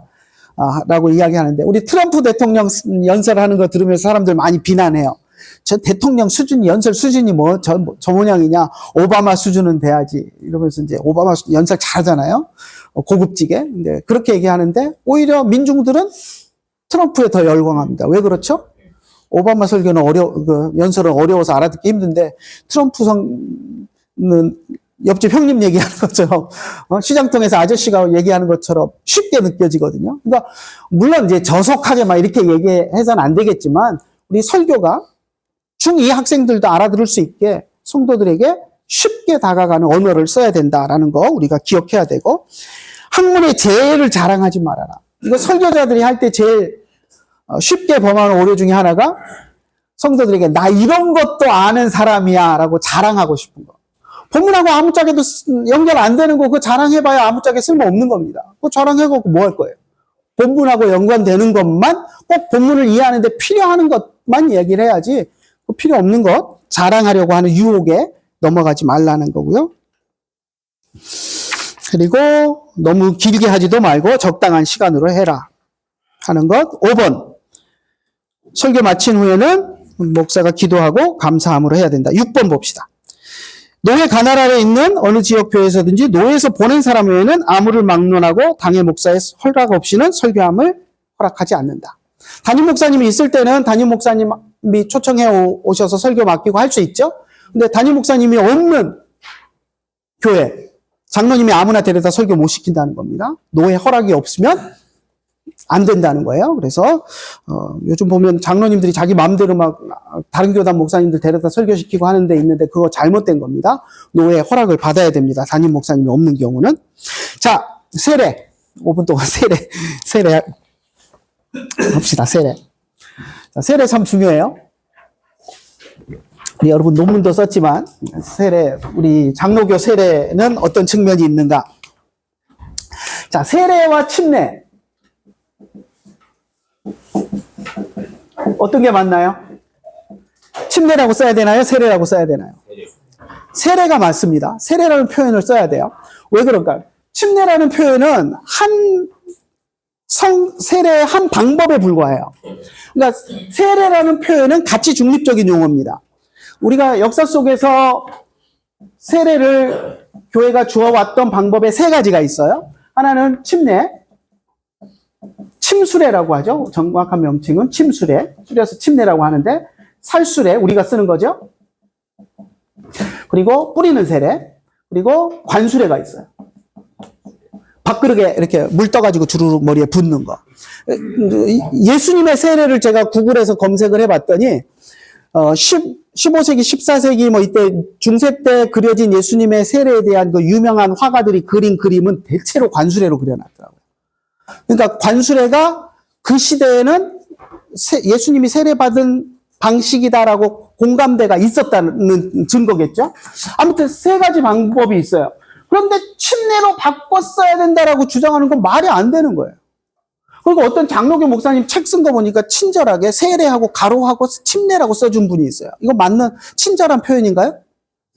라고 이야기하는데, 우리 트럼프 대통령 연설하는 거 들으면서 사람들 많이 비난해요. 저 대통령 수준이, 연설 수준이 저 모양이냐, 오바마 수준은 돼야지. 이러면서 이제 오바마 연설 잘하잖아요. 고급지게. 근데 그렇게 얘기하는데, 오히려 민중들은 트럼프에 더 열광합니다. 왜 그렇죠? 오바마 설교는 연설은 어려워서 알아듣기 힘든데, 트럼프 성은 옆집 형님 얘기하는 것처럼, 시장통에서 아저씨가 얘기하는 것처럼 쉽게 느껴지거든요. 그러니까, 물론 이제 저속하게 막 이렇게 얘기해서는 안 되겠지만, 우리 설교가 중2 학생들도 알아들을 수 있게 성도들에게 쉽게 다가가는 언어를 써야 된다라는 거 우리가 기억해야 되고, 학문의 재해를 자랑하지 말아라. 이거 설교자들이 할 때 제일 쉽게 범하는 오류 중에 하나가 성도들에게 나 이런 것도 아는 사람이야 라고 자랑하고 싶은 거. 본문하고 아무짝에도 연결 안 되는 거 그거 자랑해봐야 아무짝에 쓸모없는 겁니다. 그거 자랑해갖고 뭐 할 거예요? 본문하고 연관되는 것만 꼭 본문을 이해하는데 필요한 것만 얘기를 해야지 필요 없는 것 자랑하려고 하는 유혹에 넘어가지 말라는 거고요. 그리고 너무 길게 하지도 말고 적당한 시간으로 해라 하는 것. 5번 설교 마친 후에는 목사가 기도하고 감사함으로 해야 된다. 6번 봅시다. 노예 관할 아래 있는 어느 지역교회에서든지 노예에서 보낸 사람 외에는 아무를 막론하고 당의 목사의 허락 없이는 설교함을 허락하지 않는다. 담임 목사님이 있을 때는 담임 목사님이 초청해 오셔서 설교 맡기고 할 수 있죠. 근데 담임 목사님이 없는 교회, 장로님이 아무나 데려다 설교 못 시킨다는 겁니다. 노예 허락이 없으면 안 된다는 거예요. 그래서 요즘 보면 장로님들이 자기 마음대로 막 다른 교단 목사님들 데려다 설교시키고 하는 데 있는데 그거 잘못된 겁니다. 노예 허락을 받아야 됩니다. 담임 목사님이 없는 경우는. 자, 세례. 5분 동안 세례 합시다. 세례. 자, 세례 참 중요해요. 우리 여러분 논문도 썼지만 우리 장로교 세례는 어떤 측면이 있는가? 자, 세례와 침례. 어떤 게 맞나요? 침례라고 써야 되나요? 세례라고 써야 되나요? 세례가 맞습니다. 세례라는 표현을 써야 돼요. 왜 그럴까요? 침례라는 표현은 세례의 한 방법에 불과해요. 그러니까 세례라는 표현은 가치 중립적인 용어입니다. 우리가 역사 속에서 세례를 교회가 주어왔던 방법에 3가지가 있어요. 하나는 침례, 침수례라고 하죠. 정확한 명칭은 침수례, 줄여서 침례라고 하는데 살수례, 우리가 쓰는 거죠. 그리고 뿌리는 세례, 그리고 관수례가 있어요. 밥그릇에 이렇게 물 떠가지고 주르륵 머리에 붓는 거. 예수님의 세례를 제가 구글에서 검색을 해봤더니 15세기, 14세기 뭐 이때 중세 때 그려진 예수님의 세례에 대한 그 유명한 화가들이 그린 그림은 대체로 관수례로 그려놨더라고요. 그러니까 관수례가 그 시대에는 예수님이 세례받은 방식이다라고 공감대가 있었다는 증거겠죠. 아무튼 3가지 방법이 있어요. 그런데 침례로 바꿨어야 된다라고 주장하는 건 말이 안 되는 거예요. 그리고 어떤 장로교 목사님 책 쓴 거 보니까 친절하게 세례하고 가로하고 침례라고 써준 분이 있어요. 이거 맞는 친절한 표현인가요?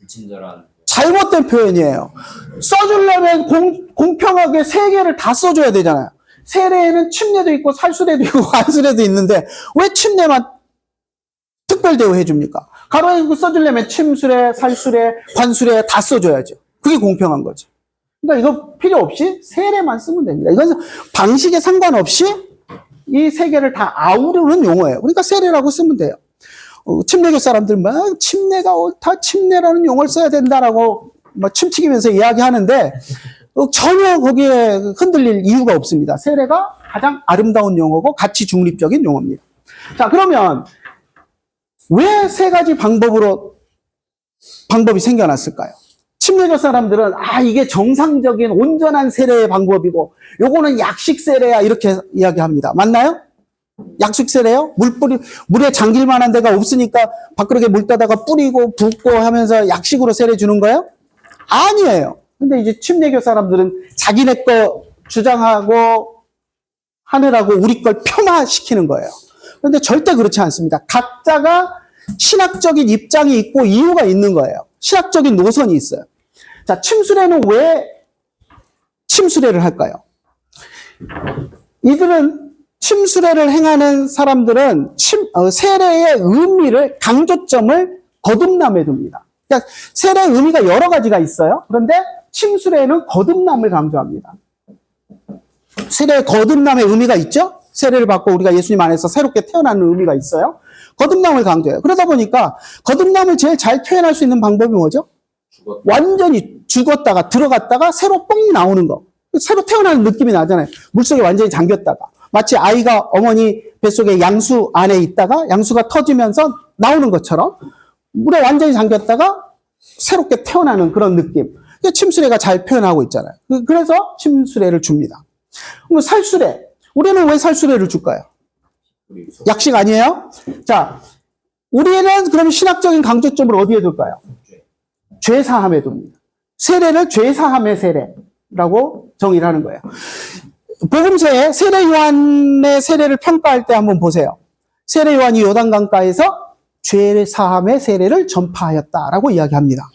불친절한. 잘못된 표현이에요. 써주려면 공평하게 세 개를 다 써줘야 되잖아요. 세례에는 침례도 있고 살수례도 있고 관수례도 있는데 왜 침례만 특별 대우해 줍니까? 가로에 써주려면 침수례, 살수례, 관수례 다 써줘야죠. 그게 공평한 거죠. 그러니까 이거 필요 없이 세례만 쓰면 됩니다. 이건 방식에 상관없이 이 세 개를 다 아우르는 용어예요. 그러니까 세례라고 쓰면 돼요. 침례교 사람들 막 침례가 옳다, 침례라는 용어를 써야 된다라고 막 침튀기면서 이야기하는데 전혀 거기에 흔들릴 이유가 없습니다. 세례가 가장 아름다운 용어고 가치 중립적인 용어입니다. 자, 그러면 왜 세 가지 방법이 생겨났을까요? 침례교 사람들은 이게 정상적인 온전한 세례의 방법이고 요거는 약식 세례야 이렇게 이야기합니다. 맞나요? 약식 세례요? 물에 잠길 만한 데가 없으니까 밥그릇에 물 떠다가 뿌리고 붓고 하면서 약식으로 세례 주는 거예요? 아니에요. 근데 이제 침례교 사람들은 자기네 거 주장하고 하느라고 우리 걸 폄하시키는 거예요. 그런데 절대 그렇지 않습니다. 각자가 신학적인 입장이 있고 이유가 있는 거예요. 신학적인 노선이 있어요. 자, 침수례는 왜 침수례를 할까요? 이들은 침수례를 행하는 사람들은 세례의 의미를 강조점을 거듭남에 둡니다. 그러니까 세례의 의미가 여러 가지가 있어요. 그런데 침수례는 거듭남을 강조합니다. 세례의 거듭남의 의미가 있죠? 세례를 받고 우리가 예수님 안에서 새롭게 태어나는 의미가 있어요. 거듭남을 강조해요. 그러다 보니까 거듭남을 제일 잘 표현할 수 있는 방법이 뭐죠? 완전히 죽었다가 들어갔다가 새로 뻥 나오는 거. 새로 태어나는 느낌이 나잖아요. 물속에 완전히 잠겼다가. 마치 아이가 어머니 뱃속에 양수 안에 있다가 양수가 터지면서 나오는 것처럼 물에 완전히 잠겼다가 새롭게 태어나는 그런 느낌. 침수례가 잘 표현하고 있잖아요. 그래서 침수례를 줍니다. 그럼 살수례. 우리는 왜 살수례를 줄까요? 약식 아니에요? 자, 우리는 그럼 신학적인 강조점을 어디에 둘까요? 죄사함에 둡니다. 세례를 죄사함의 세례라고 정의를 하는 거예요. 복음서에 세례 요한의 세례를 평가할 때 한번 보세요. 세례 요한이 요단강가에서 죄사함의 세례를 전파하였다라고 이야기합니다.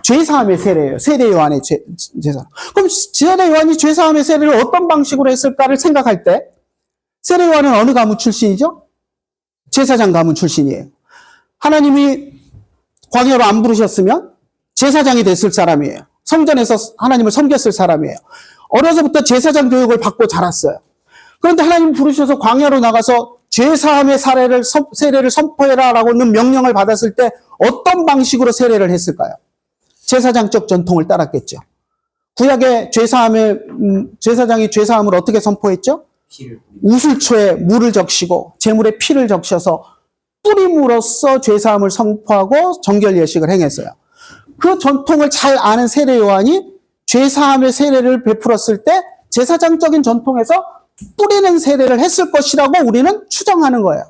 죄사함의 세례예요. 세례 요한의 죄사. 그럼 세례 요한이 죄사함의 세례를 어떤 방식으로 했을까를 생각할 때 세례 요한은 어느 가문 출신이죠? 제사장 가문 출신이에요. 하나님이 광야로 안 부르셨으면 제사장이 됐을 사람이에요. 성전에서 하나님을 섬겼을 사람이에요. 어려서부터 제사장 교육을 받고 자랐어요. 그런데 하나님 부르셔서 광야로 나가서 죄사함의 세례를 선포해라라고는 명령을 받았을 때 어떤 방식으로 세례를 했을까요? 제사장적 전통을 따랐겠죠. 구약의 제사장이 죄사함을 어떻게 선포했죠? 우슬초에 물을 적시고 제물에 피를 적셔서 뿌림으로써 죄사함을 선포하고 정결 예식을 행했어요. 그 전통을 잘 아는 세례 요한이 죄사함의 세례를 베풀었을 때 제사장적인 전통에서 뿌리는 세례를 했을 것이라고 우리는 추정하는 거예요.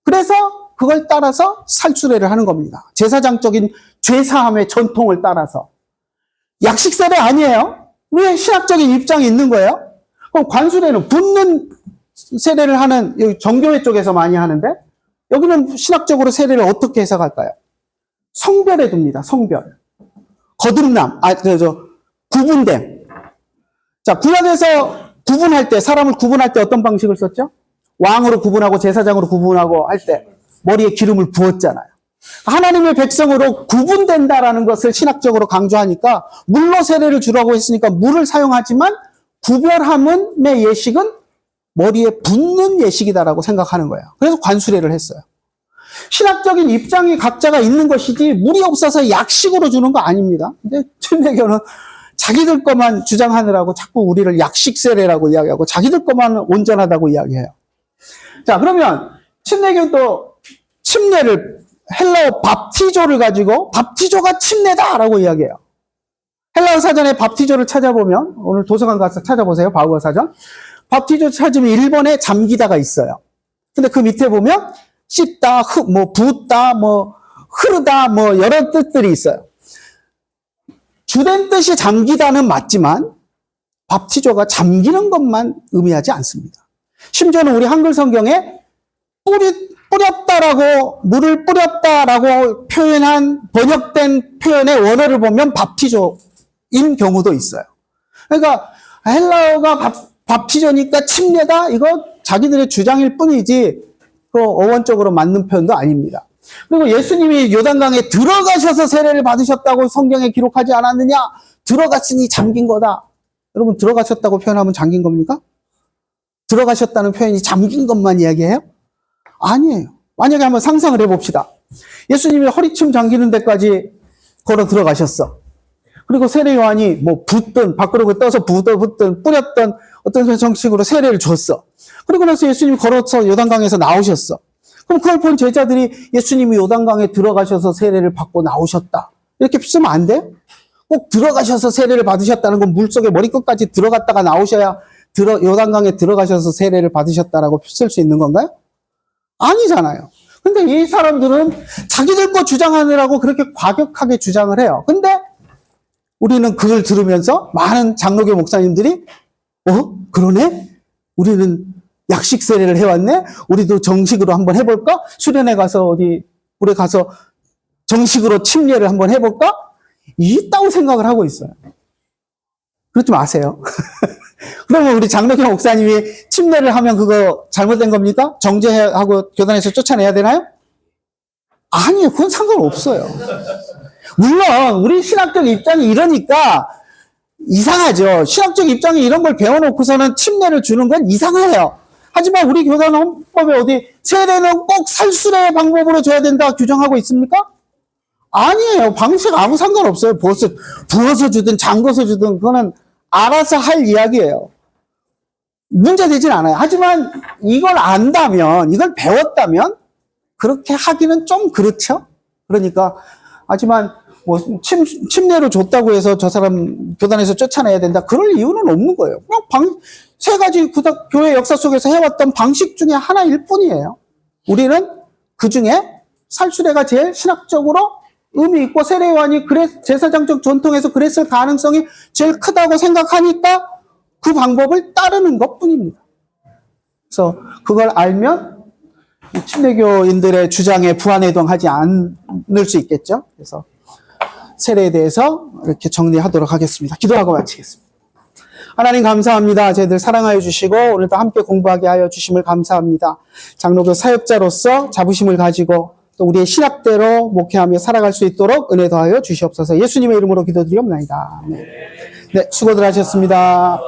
그래서 그걸 따라서 살수례를 하는 겁니다. 제사장적인 죄사함의 전통을 따라서. 약식 세례 아니에요. 왜 신학적인 입장이 있는 거예요? 그럼 관수례는 붓는 세례를 하는 여기 정교회 쪽에서 많이 하는데 여기는 신학적으로 세례를 어떻게 해석할까요? 성별에 둡니다. 성별. 거듭남, 구분됨. 자, 구약에서 구분할 때, 사람을 구분할 때 어떤 방식을 썼죠? 왕으로 구분하고 제사장으로 구분하고 할 때 머리에 기름을 부었잖아요. 하나님의 백성으로 구분된다라는 것을 신학적으로 강조하니까 물로 세례를 주라고 했으니까 물을 사용하지만 구별함의 예식은 머리에 붓는 예식이다라고 생각하는 거예요. 그래서 관수례를 했어요. 신학적인 입장이 각자가 있는 것이지 물이 없어서 약식으로 주는 거 아닙니다. 근데 침례교는 자기들 것만 주장하느라고 자꾸 우리를 약식 세례라고 이야기하고 자기들 것만 온전하다고 이야기해요. 자, 그러면 침례교는 또 침례를 헬라어 밥티조를 가지고 밥티조가 침례다라고 이야기해요. 헬라어 사전에 밥티조를 찾아보면 오늘 도서관 가서 찾아보세요. 바우어 사전. 밥티조 찾으면 1번에 잠기다가 있어요. 근데 그 밑에 보면 씻다, 붓다, 흐르다, 여러 뜻들이 있어요. 주된 뜻이 잠기다는 맞지만 밥티조가 잠기는 것만 의미하지 않습니다. 심지어는 우리 한글 성경에 뿌렸다라고 세례하고 물을 뿌렸다라고 표현한 번역된 표현의 원어를 보면 밥티조인 경우도 있어요. 그러니까 헬라어가 밥티조니까 침례다? 이거 자기들의 주장일 뿐이지 그 어원적으로 맞는 표현도 아닙니다. 그리고 예수님이 요단강에 들어가셔서 세례를 받으셨다고 성경에 기록하지 않았느냐? 들어갔으니 잠긴 거다. 여러분 들어가셨다고 표현하면 잠긴 겁니까? 들어가셨다는 표현이 잠긴 것만 이야기해요? 아니에요. 만약에 한번 상상을 해봅시다. 예수님이 허리춤 잠기는 데까지 걸어 들어가셨어. 그리고 세례 요한이 뭐 붓든 밥그릇을 떠서 붓든 뿌렸던 어떤 정식으로 세례를 줬어. 그리고 나서 예수님이 걸어서 요단강에서 나오셨어. 그럼 그걸 본 제자들이 예수님이 요단강에 들어가셔서 세례를 받고 나오셨다. 이렇게 쓰면 안 돼요? 꼭 들어가셔서 세례를 받으셨다는 건 물속에 머리끝까지 들어갔다가 나오셔야 요단강에 들어가셔서 세례를 받으셨다라고 쓸 수 있는 건가요? 아니잖아요. 근데 이 사람들은 자기들 거 주장하느라고 그렇게 과격하게 주장을 해요. 근데 우리는 그걸 들으면서 많은 장로교 목사님들이 그러네? 우리는 약식 세례를 해왔네? 우리도 정식으로 한번 해볼까? 수련회 가서 어디 물에 가서 정식으로 침례를 한번 해볼까? 있다고 생각을 하고 있어요. 그러지 마세요. 그러면 우리 장로교 목사님이 침례를 하면 그거 잘못된 겁니까? 정죄하고 교단에서 쫓아내야 되나요? 아니요. 그건 상관없어요. 물론 우리 신학적 입장이 이러니까 이상하죠. 신학적 입장이 이런 걸 배워놓고서는 침례를 주는 건 이상해요. 하지만 우리 교단 헌법에 어디 세례는 꼭 살수례의 방법으로 줘야 된다 규정하고 있습니까? 아니에요. 방식 아무 상관없어요. 부어서 주든 잠궈서 주든 그거는 알아서 할 이야기예요. 문제되진 않아요. 하지만 이걸 안다면, 이걸 배웠다면 그렇게 하기는 좀 그렇죠. 그러니까 하지만 뭐 침례로 줬다고 해서 저 사람 교단에서 쫓아내야 된다. 그럴 이유는 없는 거예요. 그냥 세 가지 교회 역사 속에서 해왔던 방식 중에 하나일 뿐이에요. 우리는 그 중에 살수례가 제일 신학적으로 의미 있고 세례요한이 제사장적 전통에서 그랬을 가능성이 제일 크다고 생각하니까 그 방법을 따르는 것뿐입니다. 그래서 그걸 알면 침례교인들의 주장에 부안해동하지 않을 수 있겠죠. 그래서 세례에 대해서 이렇게 정리하도록 하겠습니다. 기도하고 마치겠습니다. 하나님 감사합니다. 저희들 사랑하여 주시고 오늘도 함께 공부하게 하여 주심을 감사합니다. 장로교 사역자로서 자부심을 가지고 또 우리의 신학대로 목회하며 살아갈 수 있도록 은혜 더하여 주시옵소서. 예수님의 이름으로 기도드리옵나이다. 네, 수고들 하셨습니다.